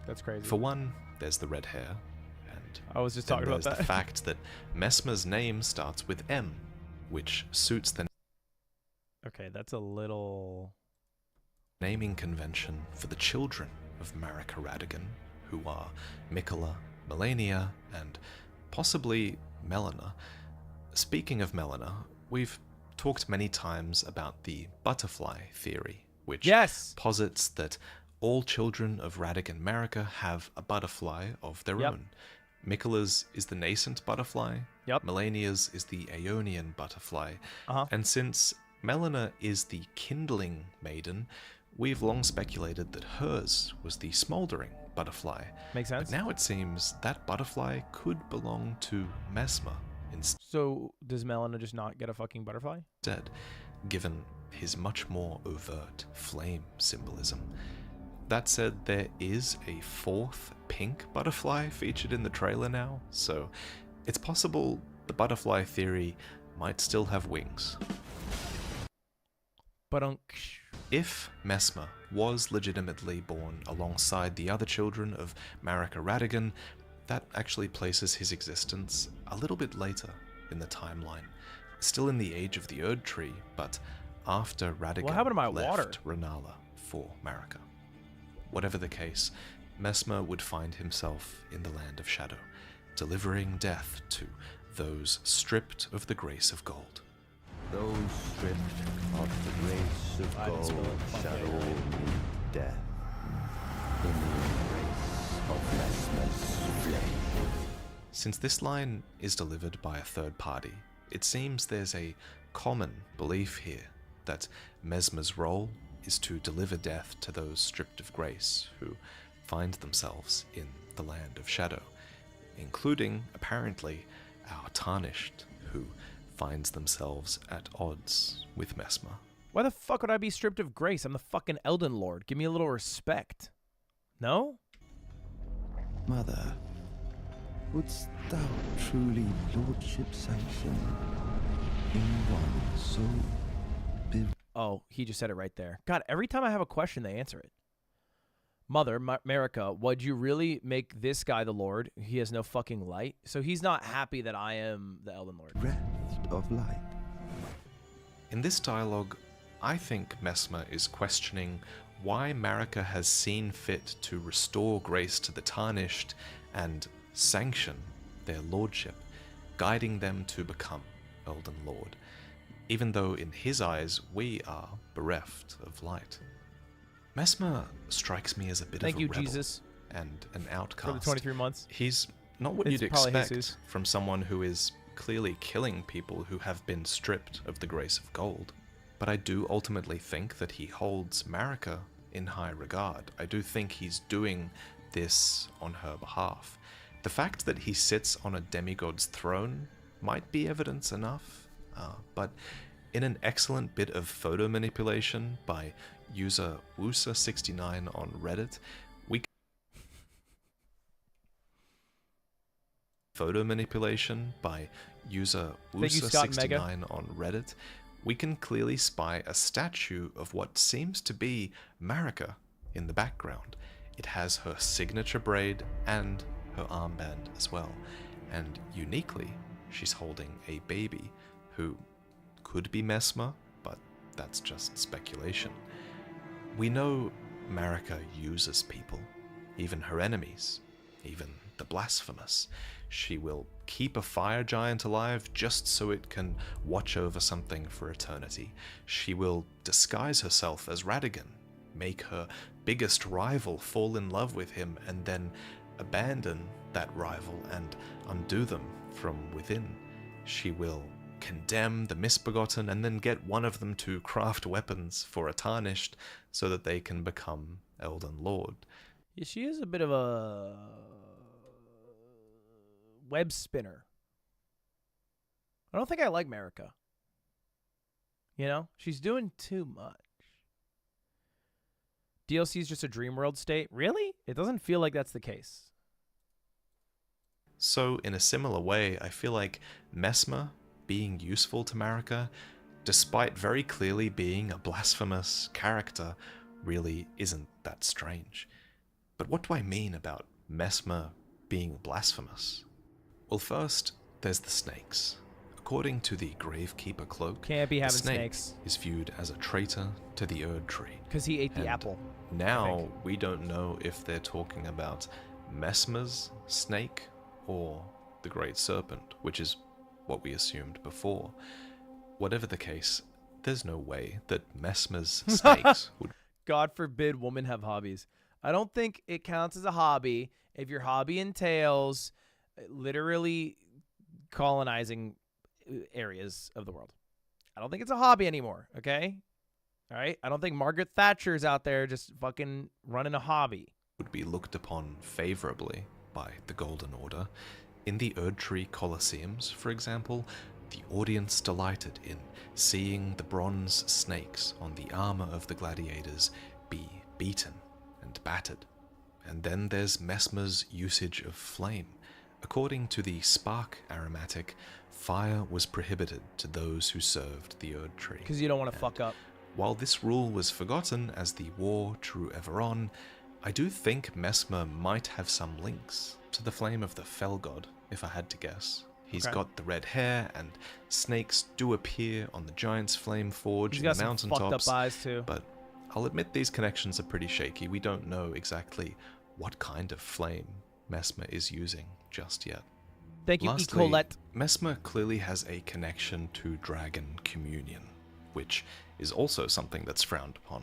That's crazy. For one, there's the red hair, and I was just then talking about there's that. the fact that Mesmer's name starts with M, which suits the Okay, that's a little... naming convention for the children of Marika Radagon, who are Mikola, Melania, and possibly Melina. Speaking of Melina, we've talked many times about the butterfly theory, which Yes! posits that all children of Radagon Marika have a butterfly of their Yep. own. Mikola's is the nascent butterfly, Yep. Melania's is the Aeonian butterfly, Uh-huh. and since Melina is the kindling maiden, we've long speculated that hers was the smoldering butterfly. Makes sense. But now it seems that butterfly could belong to Mesmer So does Melina just not get a fucking butterfly? instead, given his much more overt flame symbolism. That said, there is a fourth pink butterfly featured in the trailer now, so it's possible the butterfly theory might still have wings. If Mesmer was legitimately born alongside the other children of Marika Radagon, that actually places his existence a little bit later in the timeline. Still in the age of the Erd Tree, but after Radagon What happened to my left water? Renala for Marika. Whatever the case, Mesmer would find himself in the Land of Shadow, delivering death to those stripped of the grace of gold. Those stripped of the grace of gold shall all meet death in the embrace of Mesmer's flame. Since this line is delivered by a third party, it seems there's a common belief here that Mesmer's role is to deliver death to those stripped of grace who find themselves in the Land of Shadow, including, apparently, our Tarnished, who finds themselves at odds with Mesmer. Why the fuck would I be stripped of grace? I'm the fucking Elden Lord. Give me a little respect. No? Mother, wouldst thou truly lordship sanction in one so Oh, he just said it right there. God, every time I have a question, they answer it. Mother, Marika, would you really make this guy the Lord? He has no fucking light. So he's not happy that I am the Elden Lord. breath of light? In this dialogue, I think Mesmer is questioning why Marika has seen fit to restore grace to the Tarnished and sanction their lordship, guiding them to become Elden Lord, even though in his eyes we are bereft of light. Mesmer strikes me as a bit Thank of a you, rebel Jesus, and an outcast. for the 23 months. He's not what It's you'd probably expect Jesus. from someone who is clearly killing people who have been stripped of the grace of gold. But I do ultimately think that he holds Marika in high regard. I do think he's doing this on her behalf. The fact that he sits on a demigod's throne might be evidence enough, but in an excellent bit of photo manipulation by user Woosa69 on Reddit, photo manipulation by user Thank you, Scott Mega. Woosa69 on Reddit, we can clearly spy a statue of what seems to be Marika in the background. It has her signature braid and her armband as well, and uniquely, she's holding a baby who could be Messmer, but that's just speculation. We know Marika uses people, even her enemies, even the blasphemous. She will keep a fire giant alive just so it can watch over something for eternity. She will disguise herself as Radigan, make her biggest rival fall in love with him, and then abandon that rival and undo them from within. She will condemn the misbegotten and then get one of them to craft weapons for a tarnished so that they can become Elden Lord. Yeah, she is a bit of a web spinner. I don't think I like Marika. You know, she's doing too much. DLC is just a dream world state. Really? It doesn't feel like that's the case. So, in a similar way, I feel like Messmer being useful to Marika, despite very clearly being a blasphemous character, really isn't that strange. But what do I mean about Messmer being blasphemous? Well, first, there's the snakes. According to the Gravekeeper cloak, Can't be having the snake snakes. is viewed as a traitor to the Erd Tree. Because he ate the And apple. Now, we don't know if they're talking about Messmer's snake or the Great Serpent, which is what we assumed before. Whatever the case, there's no way that Messmer's snakes would... God forbid women have hobbies. I don't think it counts as a hobby if your hobby entails literally colonizing areas of the world. I don't think it's a hobby anymore, okay? All right? I don't think Margaret Thatcher's out there just fucking running a hobby. Would be looked upon favorably by the Golden Order. In the Erdtree Colosseums, for example, the audience delighted in seeing the bronze snakes on the armor of the gladiators be beaten and battered. And then there's Messmer's usage of flame. According to the Spark Aromatic, fire was prohibited to those who served the Erdtree. Because you don't want to fuck up. While this rule was forgotten as the war drew ever on, I do think Messmer might have some links to the flame of the Fell God, if I had to guess. He's Okay. got the red hair, and snakes do appear on the Giant's Flame Forge He's in got the some mountaintops. fucked up eyes too. But I'll admit these connections are pretty shaky. We don't know exactly what kind of flame Messmer is using just yet. Thank you, Lastly, Ecolette. Messmer clearly has a connection to Dragon Communion, which is also something that's frowned upon.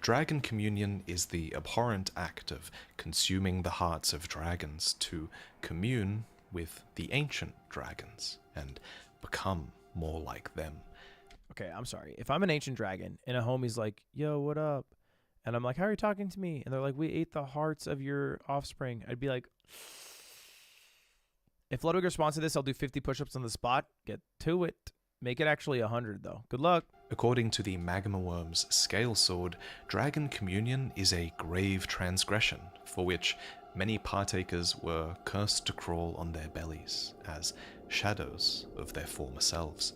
Dragon Communion is the abhorrent act of consuming the hearts of dragons to commune with the ancient dragons and become more like them. Okay, I'm sorry. If I'm an ancient dragon and a homie's like, yo, what up? And I'm like, how are you talking to me? And they're like, we ate the hearts of your offspring. I'd be like, if Ludwig responds to this, I'll do 50 push-ups on the spot. Get to it. Make it actually 100, though. Good luck. According to the Magma Worm's Scale Sword, Dragon Communion is a grave transgression for which many partakers were cursed to crawl on their bellies as shadows of their former selves.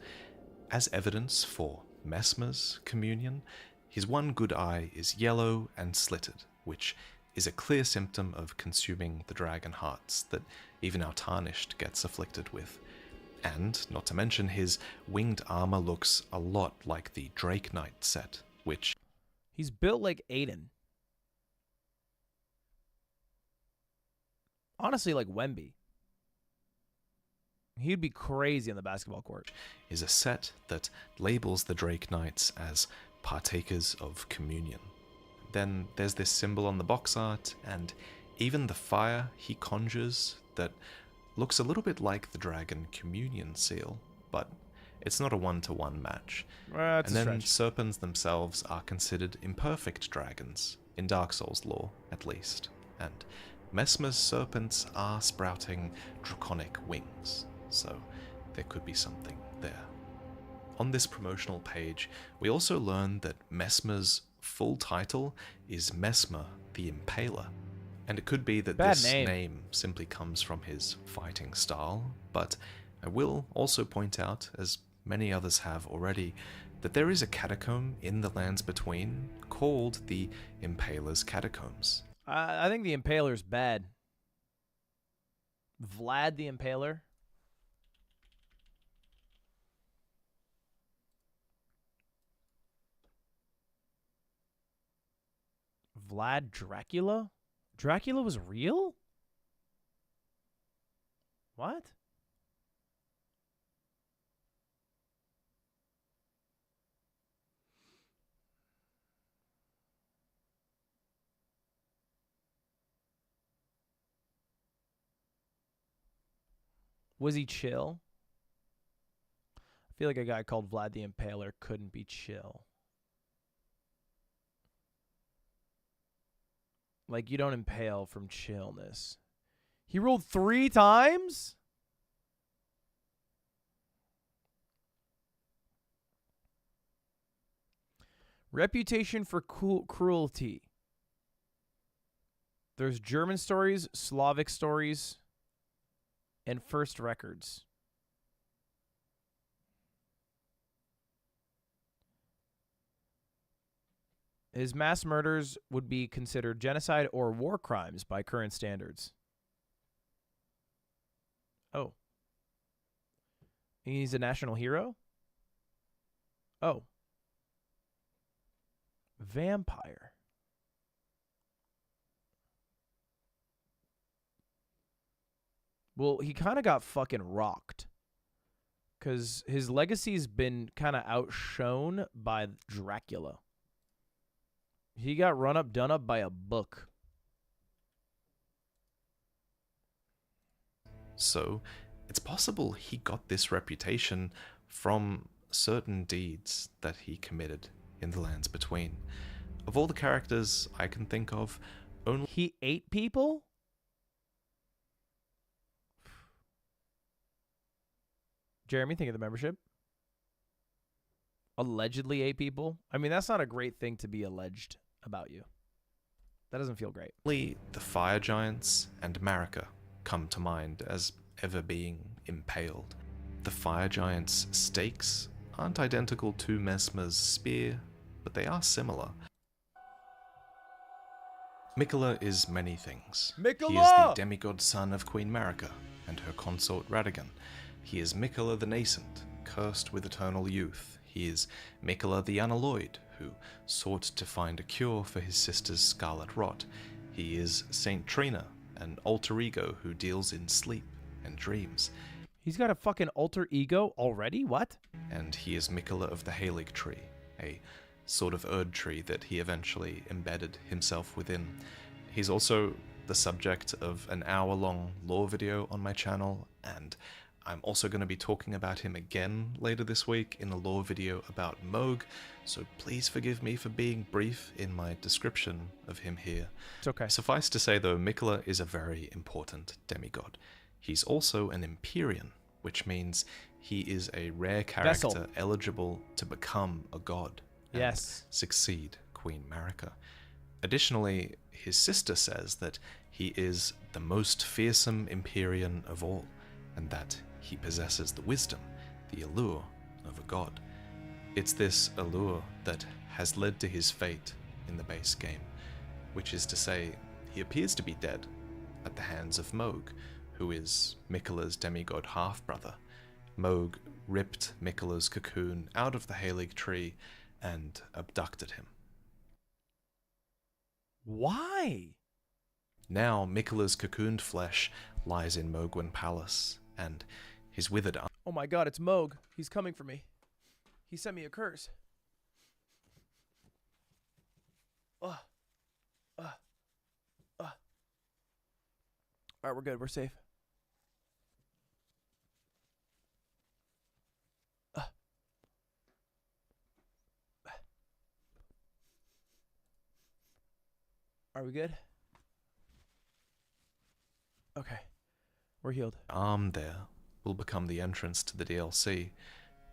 As evidence for Messmer's communion, his one good eye is yellow and slitted, which is a clear symptom of consuming the dragon hearts that even our Tarnished gets afflicted with. And, not to mention, his winged armor looks a lot like the Drake Knight set, which... He's built like Aiden. Honestly, like Wemby. He'd be crazy on the basketball court. ...is a set that labels the Drake Knights as partakers of communion. Then there's this symbol on the box art, and even the fire he conjures that looks a little bit like the Dragon Communion seal, but it's not a one-to-one match. That's and a then stretch. serpents themselves are considered imperfect dragons, in Dark Souls lore at least, and Messmer's serpents are sprouting draconic wings, so there could be something there. On this promotional page, we also learn that Messmer's full title is Messmer the Impaler. And it could be that Bad this name. name simply comes from his fighting style, but I will also point out, as many others have already, that there is a catacomb in the Lands Between called the Impaler's Catacombs. I think the Impaler's bad. Vlad the Impaler. Vlad Dracula? Dracula was real? What? Was he chill? I feel like a guy called Vlad the Impaler couldn't be chill. Like, you don't impale from chillness. He rolled 3 times? Reputation for cruelty. There's German stories, Slavic stories, and first records. His mass murders would be considered genocide or war crimes by current standards. Oh. He's a national hero? Oh. Vampire. Well, he kind of got fucking rocked. Because his legacy's been kind of outshone by Dracula. He got run up, done up by a book. So, it's possible he got this reputation from certain deeds that he committed in the lands between. Of all the characters I can think of, only... He ate people? Jeremy, think of the membership. Allegedly ate people? I mean, that's not a great thing to be alleged about you. That doesn't feel great. Only the fire giants and Marika come to mind as ever being impaled. The fire giant's stakes aren't identical to Mesmer's spear, but they are similar. Mikola is many things. Mikola! He is the demigod son of Queen Marika and her consort Radigan. He is Mikola the Nascent, cursed with eternal youth. He is Mikola the Unalloyed, who sought to find a cure for his sister's scarlet rot. He is Saint Trina, an alter ego who deals in sleep and dreams. He's got a fucking alter ego already? What? And he is Mikola of the Halig tree, a sort of Erd tree that he eventually embedded himself within. He's also the subject of an hour-long lore video on my channel, and I'm also going to be talking about him again later this week in a lore video about Moog, so please forgive me for being brief in my description of him here. It's okay. Suffice to say, though, Mikola is a very important demigod. He's also an Empyrean, which means he is a rare character Vessel. eligible to become a god and Yes. succeed Queen Marika. Additionally, his sister says that he is the most fearsome Empyrean of all, and that he possesses the wisdom, the allure of a god. It's this allure that has led to his fate in the base game, which is to say, he appears to be dead at the hands of Moog, who is Mikola's demigod half-brother. Moog ripped Mikola's cocoon out of the Halig tree and abducted him. Why? Now Mikola's cocooned flesh lies in Mogwin Palace, and his withered arm. Oh my god, it's Moog. He's coming for me. He sent me a curse. Alright, we're good. We're safe. Are we good? Okay. We're healed. Arm there will become the entrance to the DLC.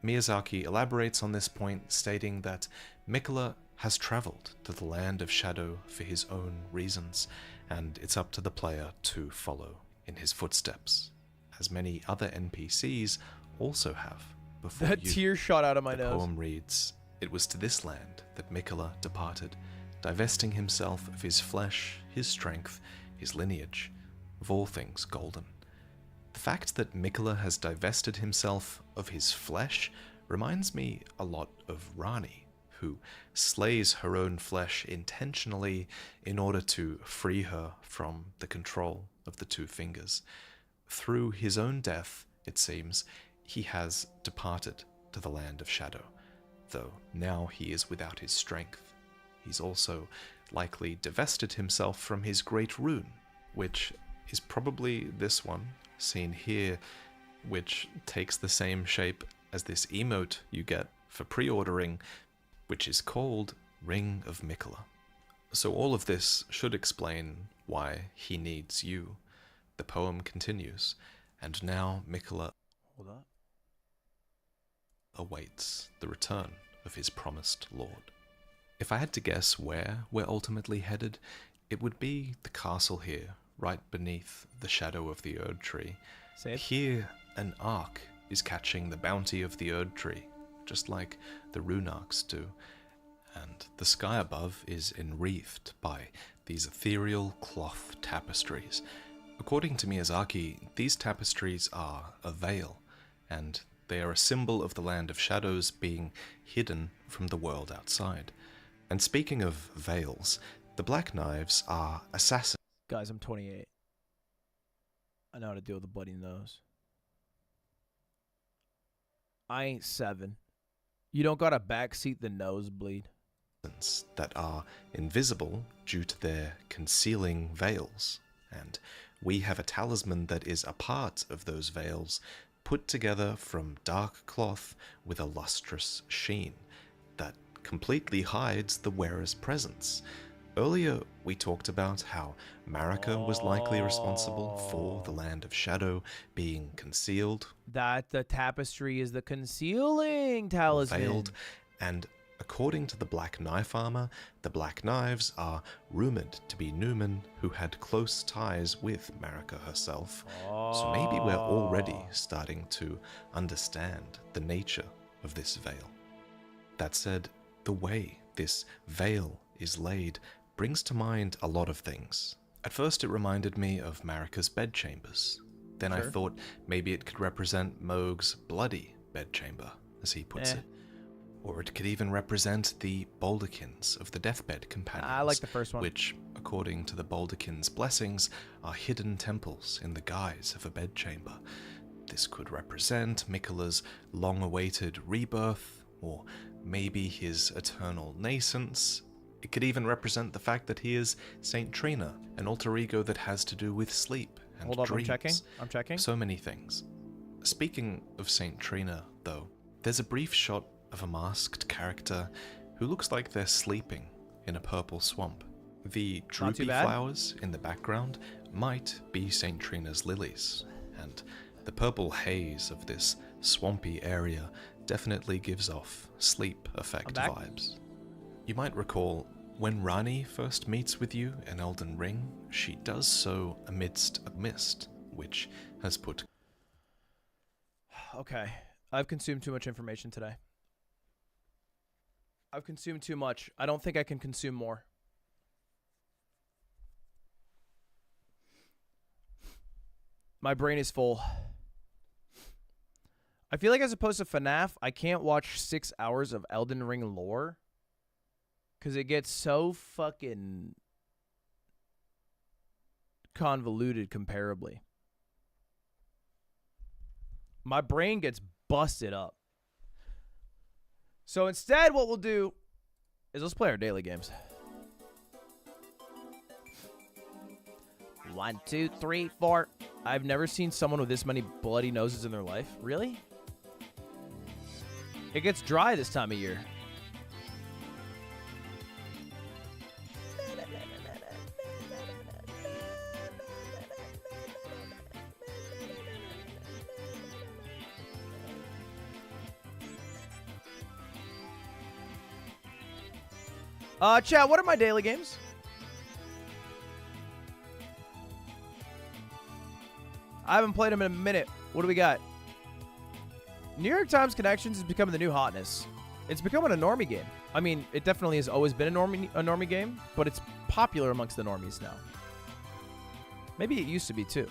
Miyazaki elaborates on this point, stating that Mikola has traveled to the land of shadow for his own reasons, and it's up to the player to follow in his footsteps, as many other NPCs also have before That you. tear shot out of my The nose. poem reads, "It was to this land that Mikola departed, divesting himself of his flesh, his strength, his lineage, of all things golden." The fact that Mikola has divested himself of his flesh reminds me a lot of Rani, who slays her own flesh intentionally in order to free her from the control of the two fingers. Through his own death, it seems, he has departed to the land of shadow, though now he is without his strength. He's also likely divested himself from his great rune, which is probably this one, seen here, which takes the same shape as this emote you get for pre-ordering, which is called Ring of Mikola. So all of this should explain why he needs you. The poem continues, and now Mikola awaits the return of his promised lord. If I had to guess where we're ultimately headed, it would be the castle here, right beneath the shadow of the Erd Tree. Here, an ark is catching the bounty of the Erd Tree, just like the rune arcs do, and the sky above is enwreathed by these ethereal cloth tapestries. According to Miyazaki, these tapestries are a veil, and they are a symbol of the land of shadows being hidden from the world outside. And speaking of veils, the Black Knives are assassins. Guys, I'm 28. I know how to deal with a bloody nose. I ain't 7. You don't gotta backseat the nosebleed. That are invisible due to their concealing veils, and we have a talisman that is a part of those veils, put together from dark cloth with a lustrous sheen that completely hides the wearer's presence. Earlier, we talked about how Marika was likely responsible for the land of shadow being concealed. That the tapestry is the concealing talisman. Veiled, and according to the Black Knife armor, the Black Knives are rumored to be Newman who had close ties with Marika herself. So maybe we're already starting to understand the nature of this veil. That said, the way this veil is laid brings to mind a lot of things. At first it reminded me of Marika's bedchambers. Then I thought maybe it could represent Mohg's bloody bedchamber, as he puts it. Or it could even represent the Baldachins of the Deathbed Companions. I like the first one. Which, according to the Baldachins' blessings, are hidden temples in the guise of a bedchamber. This could represent Mikola's long-awaited rebirth, or maybe his eternal nascence. It could even represent the fact that he is Saint Trina, an alter ego that has to do with sleep and Hold up, dreams. I'm checking. So many things. Speaking of Saint Trina, though, there's a brief shot of a masked character who looks like they're sleeping in a purple swamp. The droopy flowers in the background might be Saint Trina's lilies, and the purple haze of this swampy area definitely gives off sleep effect vibes. You might recall when Rani first meets with you in Elden Ring, she does so amidst a mist, which has put... Okay, I've consumed too much information today. I've consumed too much. I don't think I can consume more. My brain is full. I feel like as opposed to FNAF, I can't watch 6 hours of Elden Ring lore. Because it gets so fucking convoluted comparably. My brain gets busted up. So instead, what we'll do is let's play our daily games. 1, 2, 3, 4. I've never seen someone with this many bloody noses in their life. Really? It gets dry this time of year. Chat, what are my daily games? I haven't played them in a minute. What do we got? New York Times Connections is becoming the new hotness. It's becoming a normie game. I mean, it definitely has always been a normie game, but it's popular amongst the normies now. Maybe it used to be too.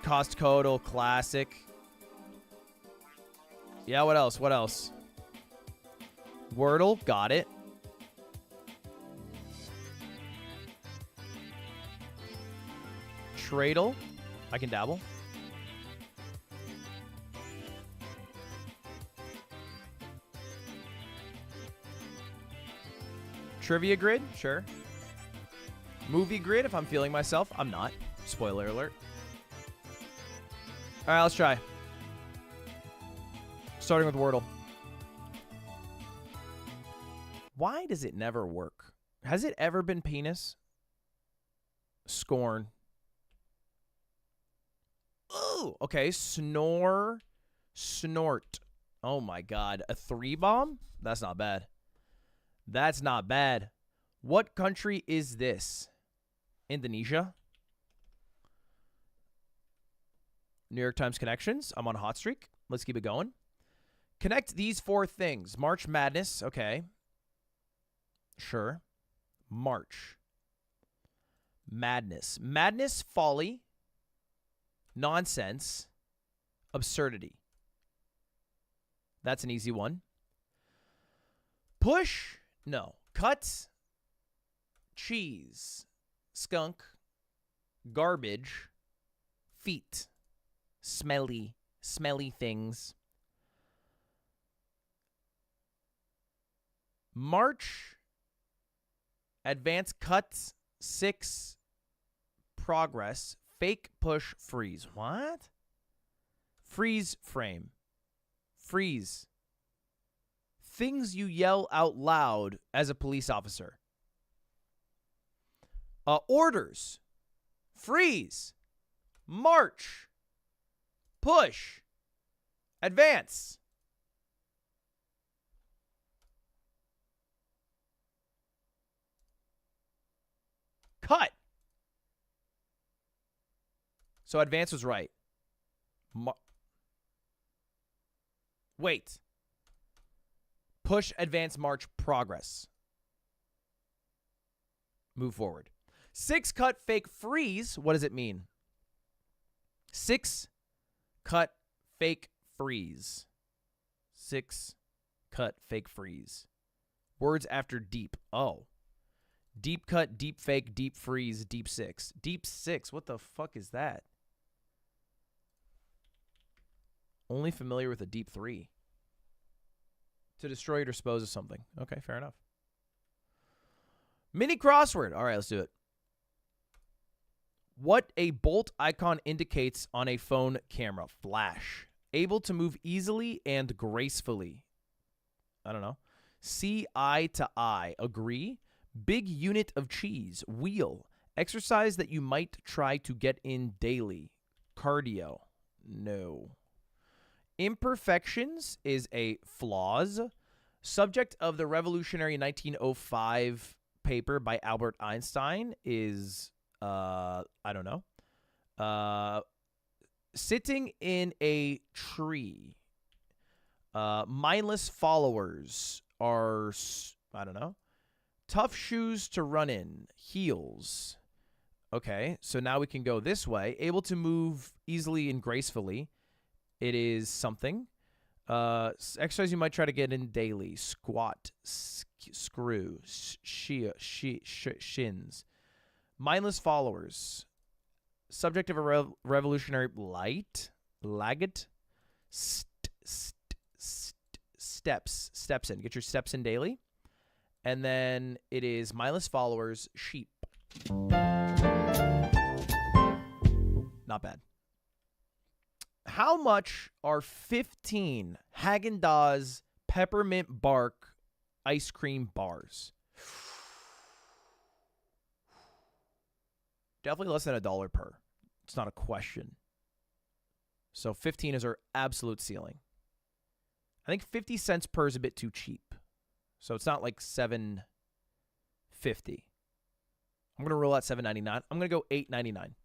Cost Codal Classic. Yeah, what else? What else? Wordle, got it. Tradle, I can dabble. Trivia grid, sure. Movie grid, if I'm feeling myself. I'm not. Spoiler alert. All right, let's try. Starting with Wordle. Why does it never work? Has it ever been penis? Scorn. Ooh, okay. Snore. Snort. Oh my god. A 3-bomb? That's not bad. That's not bad. What country is this? Indonesia? New York Times connections. I'm on a hot streak. Let's keep it going. Connect these 4 things. March Madness. Okay. Sure. March. Madness. Madness, folly, nonsense, absurdity. That's an easy one. Push. No. Cut. Cheese. Skunk. Garbage. Feet. Smelly. Smelly things. March. Advance cut. 6. Progress. Fake push. Freeze. What? Freeze frame. Freeze. Things you yell out loud as a police officer. Orders. Freeze. March. Push. Advance. Cut. So advance was right. Wait. Push, advance, march, progress. Move forward. 6 cut, fake, freeze. What does it mean? 6 cut, fake, freeze. 6 cut, fake, freeze. Words after deep. Oh. Deep cut, deep fake, deep freeze, deep 6. Deep 6. What the fuck is that? Only familiar with a deep 3. To destroy or dispose of something. Okay, fair enough. Mini crossword. All right, let's do it. What a bolt icon indicates on a phone camera. Flash. Able to move easily and gracefully. I don't know. See eye to eye. Agree. Big unit of cheese. Wheel. Exercise that you might try to get in daily. Cardio. No. Imperfections is a flaws. Subject of the revolutionary 1905 paper by Albert Einstein is, I don't know. Sitting in a tree. Mindless followers are, I don't know. Tough shoes to run in. Heels. Okay, so now we can go this way. Able to move easily and gracefully. It is something. Exercise you might try to get in daily. Squat. Screw. Shins. Mindless followers. Subject of a revolutionary light. Lagged. Steps. Steps in. Get your steps in daily. And then it is mindless followers. Sheep. Not bad. How much are 15 Haagen-Dazs peppermint bark ice cream bars? Definitely less than $1 per. It's not a question. So 15 is our absolute ceiling. I think 50 cents per is a bit too cheap. So it's not like $7.50. I'm going to roll out $7.99. I'm going to go $8.99.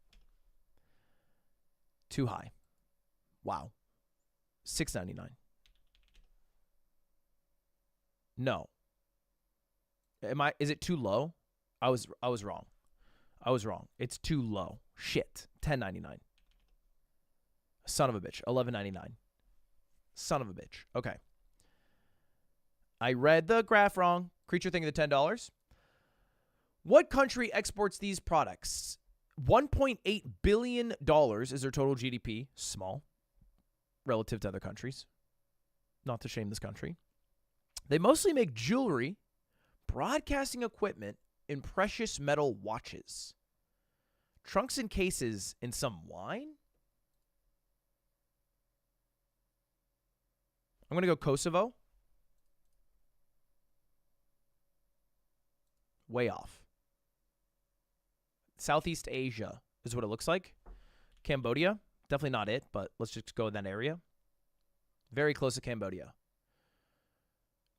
Too high. Wow. $6.99. No. Is it too low? I was wrong. I was wrong. It's too low. Shit. $10.99. Son of a bitch. $11.99. Son of a bitch. Okay. I read the graph wrong. Creature thing of the $10. What country exports these products? $1.8 billion is their total GDP. Small relative to other countries. Not to shame this country. They mostly make jewelry, broadcasting equipment, and precious metal watches. Trunks and cases and some wine? I'm going to go Kosovo. Way off. Southeast Asia is what it looks like. Cambodia. Definitely not it, but let's just go in that area. Very close to Cambodia.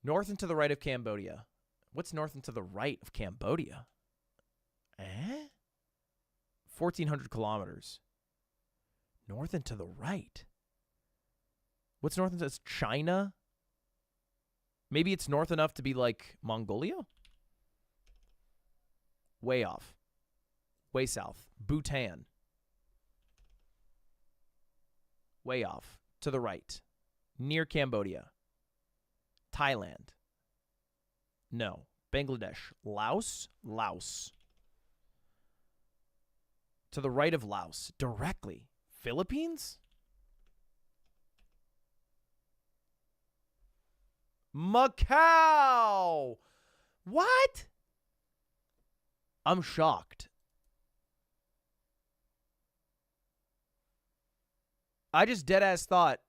North and to the right of Cambodia. What's north and to the right of Cambodia? 1,400 kilometers. North and to the right. What's north and to? It's China? Maybe it's north enough to be like Mongolia? Way off. Way south. Bhutan. Way off. To the right. Near Cambodia. Thailand. No. Bangladesh. Laos? Laos. To the right of Laos. Directly. Philippines? Macau! What? I'm shocked. I just deadass thought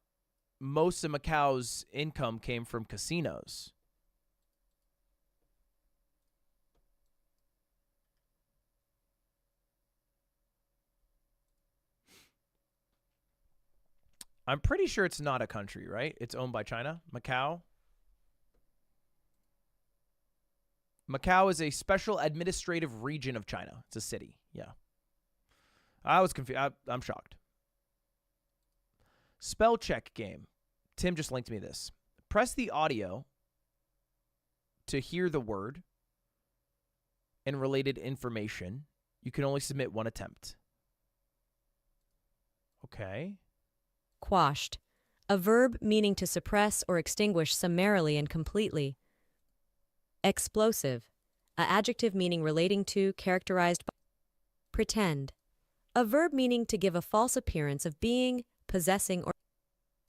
most of Macau's income came from casinos. I'm pretty sure it's not a country, right? It's owned by China. Macau. Macau is a special administrative region of China. It's a city. Yeah. I was confused. I'm shocked. Spell check game. Tim just linked me this. Press the audio to hear the word and related information. You can only submit one attempt. Okay. Quashed. A verb meaning to suppress or extinguish summarily and completely. Explosive. A adjective meaning relating to, characterized by. Pretend. A verb meaning to give a false appearance of being, possessing, or.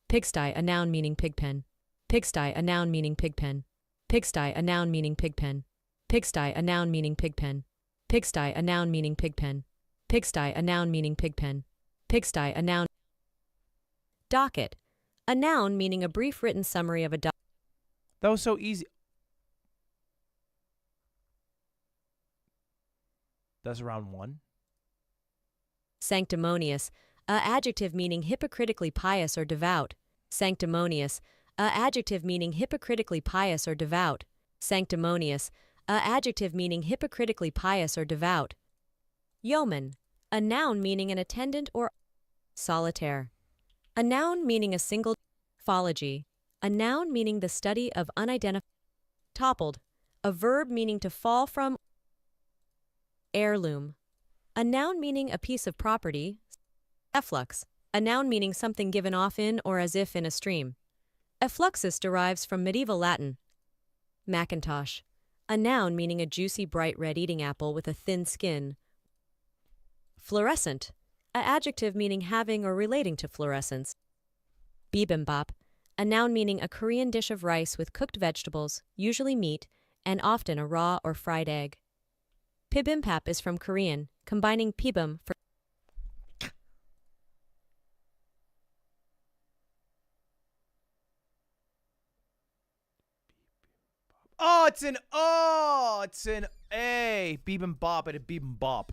Pigsty, a noun meaning pigpen. Pigsty, a noun meaning pigpen. Pigsty, a noun meaning pigpen. Pigsty, a noun meaning pigpen. Pigsty, a noun meaning pigpen. Pigsty, a noun meaning pigpen. Pigsty, a noun. Docket. A noun meaning a brief written summary of a document. That was so easy. That's round one. Sanctimonious. A adjective meaning hypocritically pious or devout. Sanctimonious. A adjective meaning hypocritically pious or devout. Sanctimonious. A adjective meaning hypocritically pious or devout. Yeoman. A noun meaning an attendant or. Solitaire. A noun meaning a single. Phology. A noun meaning the study of unidentified. Toppled. A verb meaning to fall from. Heirloom. A noun meaning a piece of property. Efflux. A noun meaning something given off in or as if in a stream. Effluxus derives from medieval Latin. Macintosh. A noun meaning a juicy bright red eating apple with a thin skin. Fluorescent. A adjective meaning having or relating to fluorescence. Bibimbap. A noun meaning a Korean dish of rice with cooked vegetables, usually meat, and often a raw or fried egg. Bibimbap is from Korean, combining pibum for. It's an A. Bibimbap at a bibimbap.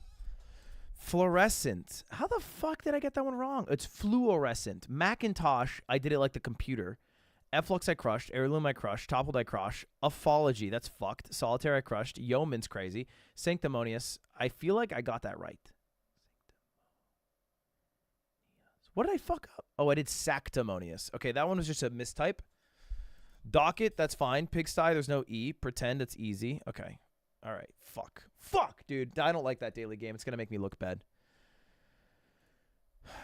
Fluorescent. How the fuck did I get that one wrong? It's fluorescent. Macintosh, I did it like the computer. Efflux I crushed. Heirloom I crushed. Toppled I crushed. Aphology, that's fucked. Solitaire I crushed. Yeoman's crazy. Sanctimonious, I feel like I got that right. What did I fuck up? Oh, I did sanctimonious. Okay, that one was just a mistype. Docket, that's fine. Pigsty, there's no E. Pretend, it's easy. Okay. All right. Fuck, dude. I don't like that daily game. It's going to make me look bad.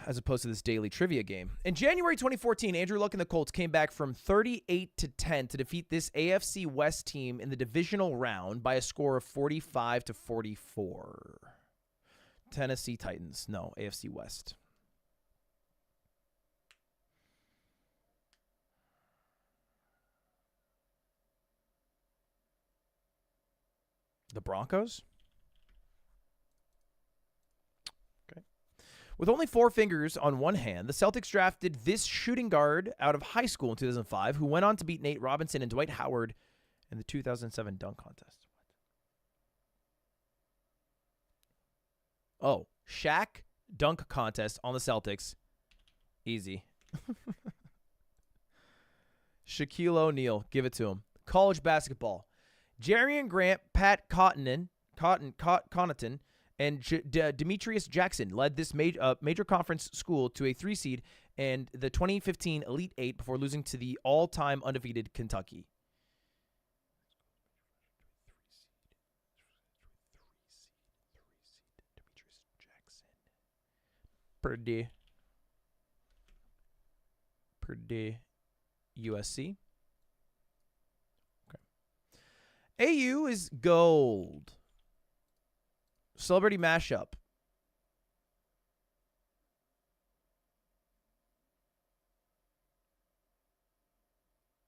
as opposed to this daily trivia game. In January 2014, Andrew Luck and the Colts came back from 38-10 to defeat this AFC West team in the divisional round by a score of 45-44. Tennessee Titans. No, AFC West. The Broncos? Okay. With only 4 fingers on one hand, the Celtics drafted this shooting guard out of high school in 2005, who went on to beat Nate Robinson and Dwight Howard in the 2007 dunk contest. Oh, Shaq dunk contest on the Celtics. Easy. Shaquille O'Neal. Give it to him. College basketball. Jarian Grant, Pat Connaughton, and Demetrius Jackson led this major conference school to a 3 seed and the 2015 Elite 8 before losing to the all-time undefeated Kentucky. Purdue, USC. Okay. AU is gold. Celebrity mashup.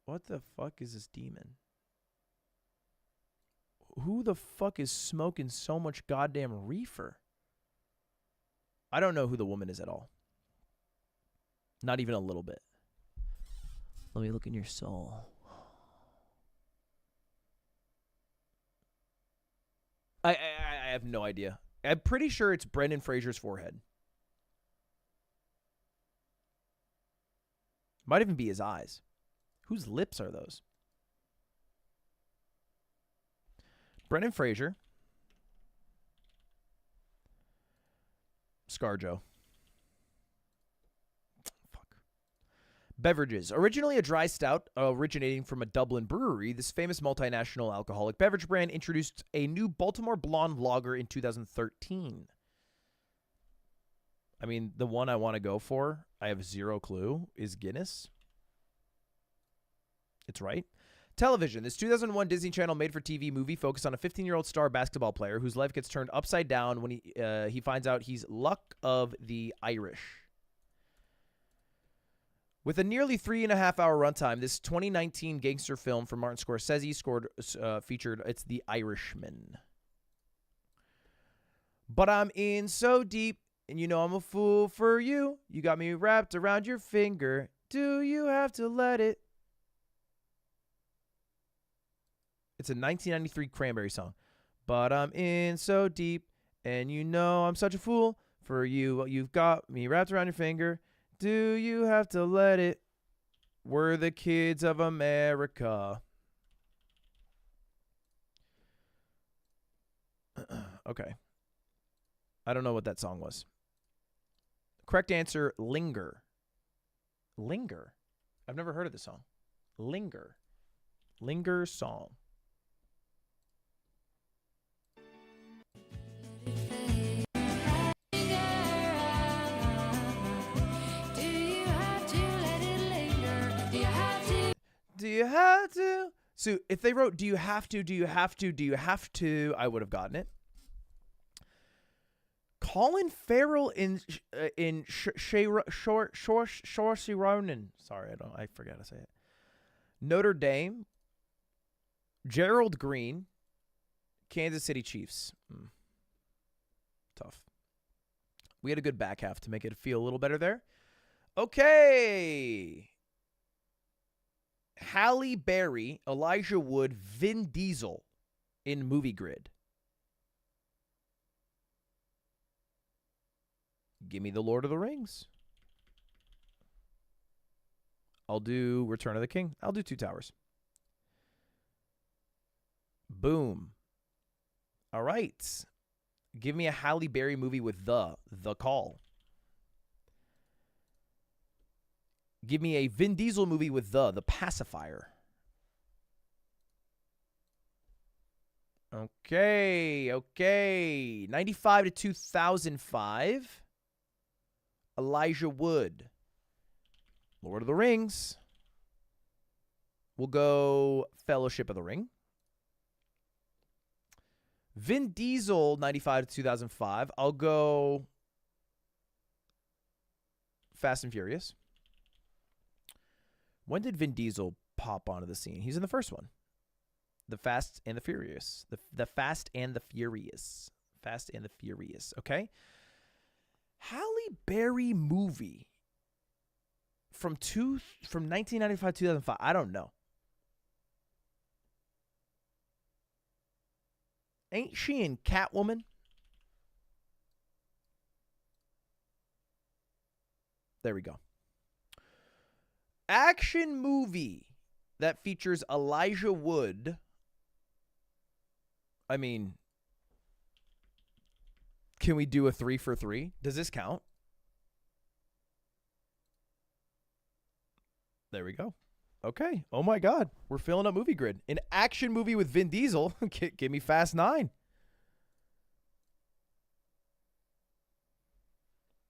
What the fuck is this demon? Who the fuck is smoking so much goddamn reefer? I don't know who the woman is at all. Not even a little bit. Let me look in your soul. I have no idea. I'm pretty sure it's Brendan Fraser's forehead. Might even be his eyes. Whose lips are those? Brendan Fraser. ScarJo. Fuck. Beverages. Originally a dry stout originating from a Dublin brewery, this famous multinational alcoholic beverage brand introduced a new Baltimore Blonde lager in 2013. I mean, the one I want to go for, I have zero clue, is Guinness. It's right. Television. This 2001 Disney Channel made-for-TV movie focused on a 15-year-old star basketball player whose life gets turned upside down when he finds out he's Luck of the Irish. With a nearly 3.5-hour runtime, this 2019 gangster film from Martin Scorsese featured It's the Irishman. But I'm in so deep, and you know I'm a fool for you. You got me wrapped around your finger. Do you have to let it? It's a 1993 Cranberry song. But I'm in so deep, and you know I'm such a fool for you. You've got me wrapped around your finger. Do you have to let it? We're the kids of America. Okay. I don't know what that song was. Correct answer, Linger. Linger? I've never heard of this song. Linger. Linger song. Do you have to? So if they wrote, do you have to, do you have to, do you have to, I would have gotten it. Colin Farrell in Saoirse Ronan. Sorry, I forgot to say it. Notre Dame. Gerald Green. Kansas City Chiefs. Tough. We had a good back half to make it feel a little better there. Okay. Halle Berry, Elijah Wood, Vin Diesel in Movie Grid. Give me the Lord of the Rings. I'll do Return of the King. I'll do Two Towers. Boom. All right. Give me a Halle Berry movie with The Call. Give me a Vin Diesel movie with The Pacifier. Okay. 95 to 2005. Elijah Wood. Lord of the Rings. We'll go Fellowship of the Ring. Vin Diesel, 95 to 2005. I'll go Fast and Furious. When did Vin Diesel pop onto the scene? He's in the first one. The Fast and the Furious. The Fast and the Furious. Fast and the Furious. Okay. Halle Berry movie from 1995 2005. I don't know. Ain't she in Catwoman? There we go. Action movie that features Elijah Wood. I mean, can we do a 3 for 3? Does this count? There we go. Okay. Oh my God. We're filling up movie grid. An action movie with Vin Diesel. Give me Fast 9.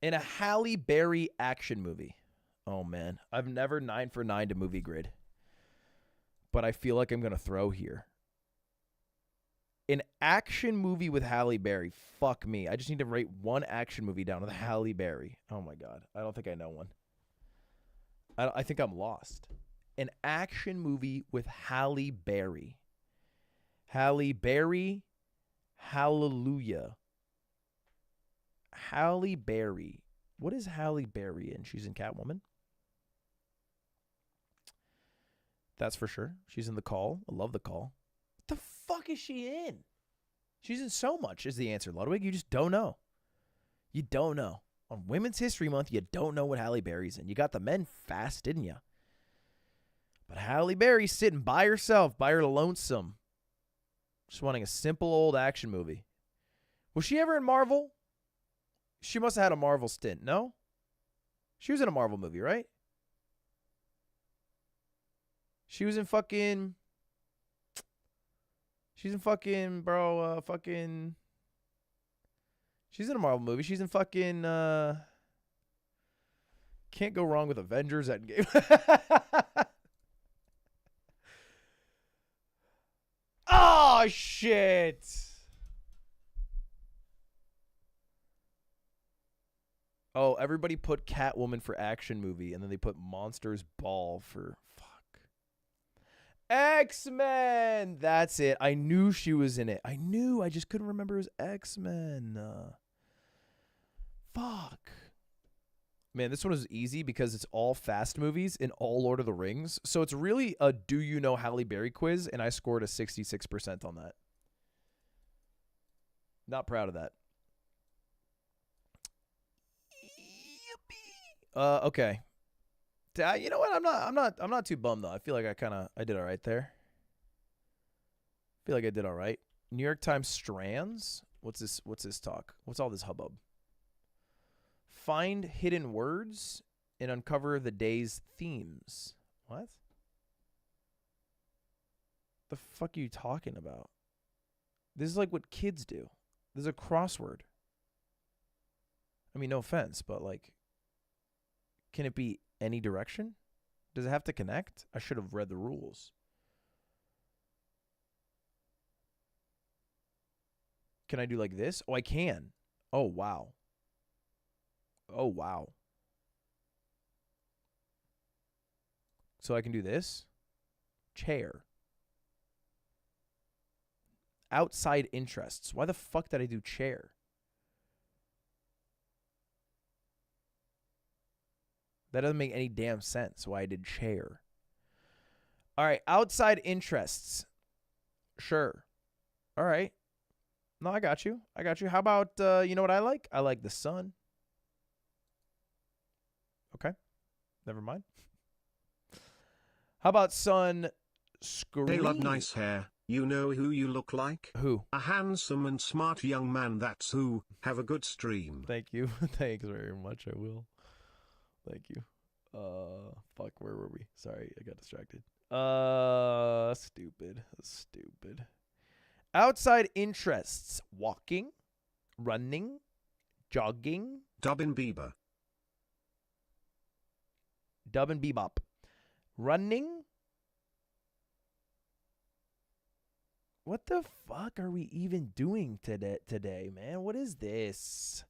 In a Halle Berry action movie. Oh man. I've never 9 for 9 to movie grid. But I feel like I'm going to throw here. An action movie with Halle Berry. Fuck me. I just need to write one action movie down with Halle Berry. Oh my God. I don't think I know one. I think I'm lost. An action movie with Halle Berry. Halle Berry. Hallelujah. Halle Berry. What is Halle Berry in? She's in Catwoman. That's for sure. She's in The Call. I love The Call. What the fuck is she in? She's in so much is the answer, Ludwig. You just don't know. You don't know. On Women's History Month, you don't know what Halle Berry's in. You got the men fast, didn't you? But Halle Berry's sitting by herself, by her lonesome. Just wanting a simple old action movie. Was she ever in Marvel? She must have had a Marvel stint, no? She was in a Marvel movie, right? She was in fucking... She's in fucking, bro, fucking... She's in a Marvel movie. She's in fucking, Can't go wrong with Avengers Endgame. Oh, shit. Oh, everybody put Catwoman for action movie, and then they put Monsters Ball for... X-Men! That's it. I knew she was in it. I just couldn't remember it was X-Men. Fuck. Man, this one was easy because it's all fast movies in all Lord of the Rings. So it's really a do you know Halle Berry quiz, and I scored a 66% on that. Not proud of that. Okay. You know what? I'm not too bummed though. I feel like I did all right there. I feel like I did all right. New York Times Strands. What's this talk? What's all this hubbub? Find hidden words and uncover the day's themes. What? The fuck are you talking about? This is like what kids do. This is a crossword. I mean, no offense, but like, can it be any direction? Does it have to connect? I should have read the rules. Can I do like this? Oh, I can. Oh, wow. Oh, wow. So I can do this. Chair. Outside interests. Why the fuck did I do chair? That doesn't make any damn sense why I did chair. All right, outside interests. Sure. All right. No, I got you. How about, you know what I like? I like the sun. Okay. Never mind. How about sun screen? They love nice hair. You know who you look like? Who? A handsome and smart young man, that's who. Have a good stream. Thank you. Thanks very much, I will. Thank you. Fuck, where were we? Sorry, I got distracted. Stupid. Outside interests. Walking, running, jogging. Dubbin Bieber. Dub and bebop. Running? What the fuck are we even doing today, man? What is this?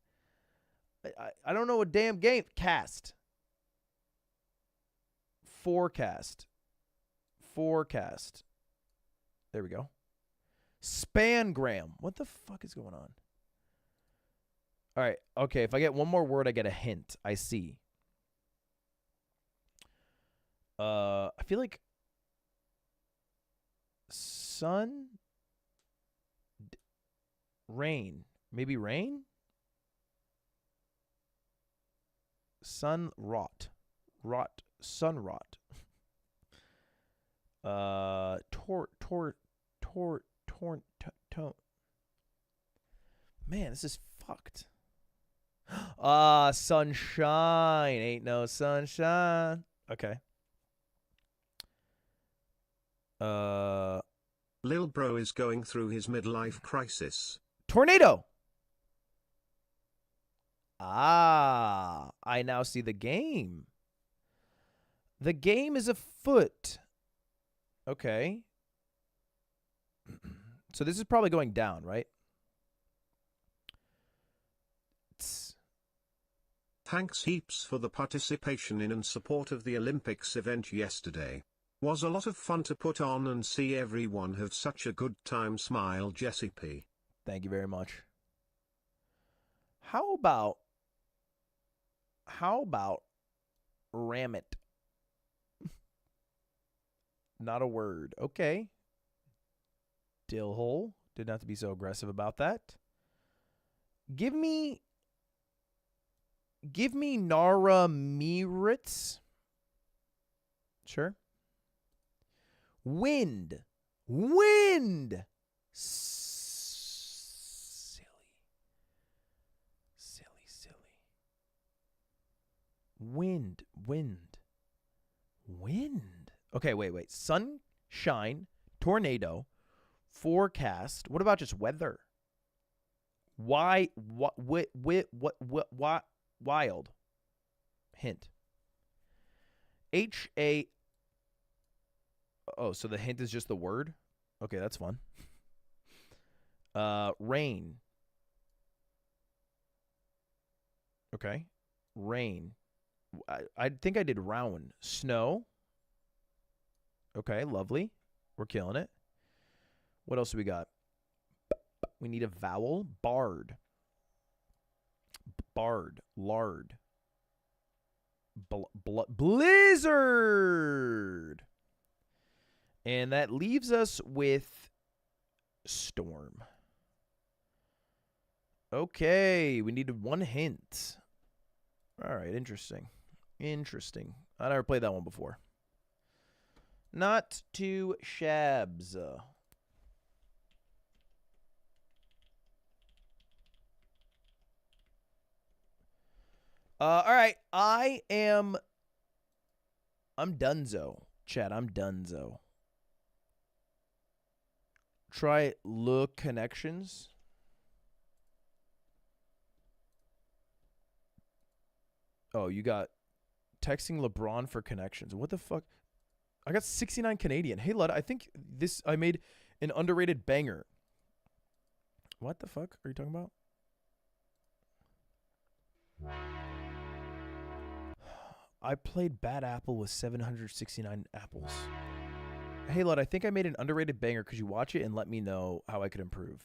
I don't know a damn game. Cast. Forecast. There we go. Spangram. What the fuck is going on? All right. Okay, if I get one more word, I get a hint. I see. I feel like sun, rain. Maybe rain? Sun rot. Sun rot. Man, this is fucked. Sunshine. Ain't no sunshine. Okay. Lil Bro is going through his midlife crisis. Tornado. I now see the game. The game is afoot. Okay. So this is probably going down, right? Thanks heaps for the participation in and support of the Olympics event yesterday. Was a lot of fun to put on and see everyone have such a good time. Smile, Jesse P. Thank you very much. How about ram it? Not a word. Okay. Dillhole. Didn't have to be so aggressive about that. Give me Nara Miritz. Sure. Wind. Silly. Wind. Okay, wait. Sunshine, tornado, forecast. What about just weather? Why? What? Wild. Hint. H-A. Oh, so the hint is just the word? Okay, that's fun. Rain. Okay. Rain. I think I did round. Snow. Okay, lovely. We're killing it. What else do we got? We need a vowel. Bard. Lard. Blizzard. And that leaves us with storm. Okay, we needed one hint. All right, interesting. I never played that one before. Not too shabs. All right, I'm donezo. Chat, I'm donezo. Try look connections. Oh, you got texting LeBron for connections. What the fuck? I got 69 Canadian. Hey, Lud, I think I made an underrated banger. What the fuck are you talking about? I played Bad Apple with 769 apples. Hey, Lud, I think I made an underrated banger. Could you watch it and let me know how I could improve?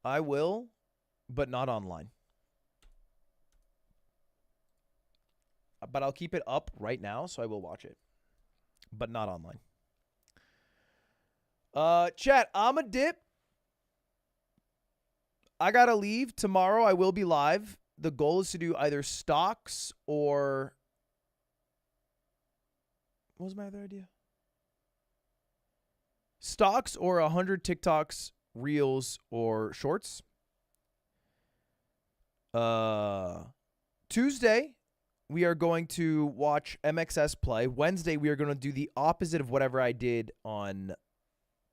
I will, but not online. But I'll keep it up right now, so I will watch it. But not online. Chat, I'm a dip. I gotta leave. Tomorrow I will be live. The goal is to do either stocks or... What was my other idea? Stocks or 100 TikToks, Reels, or Shorts. Tuesday, we are going to watch MXS play. Wednesday, we are going to do the opposite of whatever I did on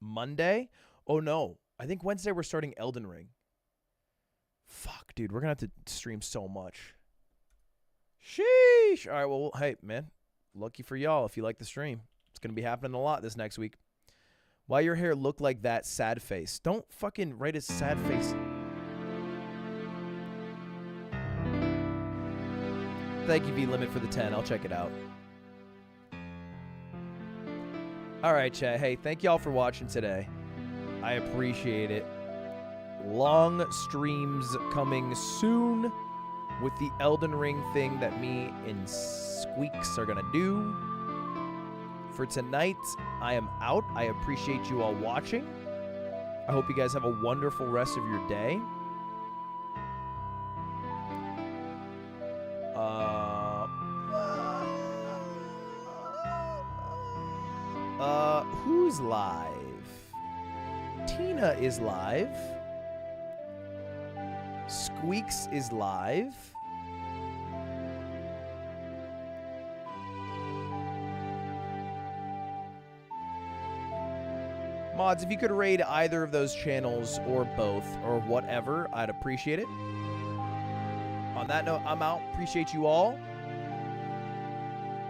Monday. Oh, no. I think Wednesday we're starting Elden Ring. Fuck, dude. We're going to have to stream so much. Sheesh. All right, well, hey, man. Lucky for y'all if you like the stream. It's going to be happening a lot this next week. Why your hair look like that, sad face? Don't fucking write a sad face. Thank you, V-Limit, for the 10. I'll check it out. All right, chat. Hey, thank y'all for watching today. I appreciate it. Long streams coming soon with the Elden Ring thing that me and Squeaks are going to do. For tonight, I am out. I appreciate you all watching. I hope you guys have a wonderful rest of your day. Who's live? Tina is live. Squeaks is live. Mods, if you could raid either of those channels or both or whatever, I'd appreciate it. On that note, I'm out. Appreciate you all.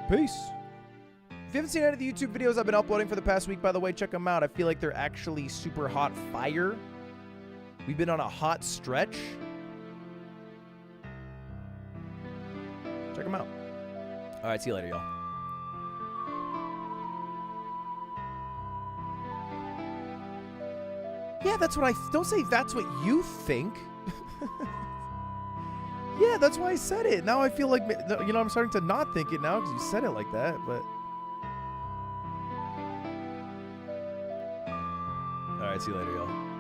Peace. If you haven't seen any of the YouTube videos I've been uploading for the past week, by the way, check them out. I feel like they're actually super hot fire. We've been on a hot stretch. Check them out. All right, see you later, y'all. Yeah, that's what don't say that's what you think. Yeah, that's why I said it. Now I feel like, you know, I'm starting to not think it now because you said it like that, but. All right, see you later, y'all.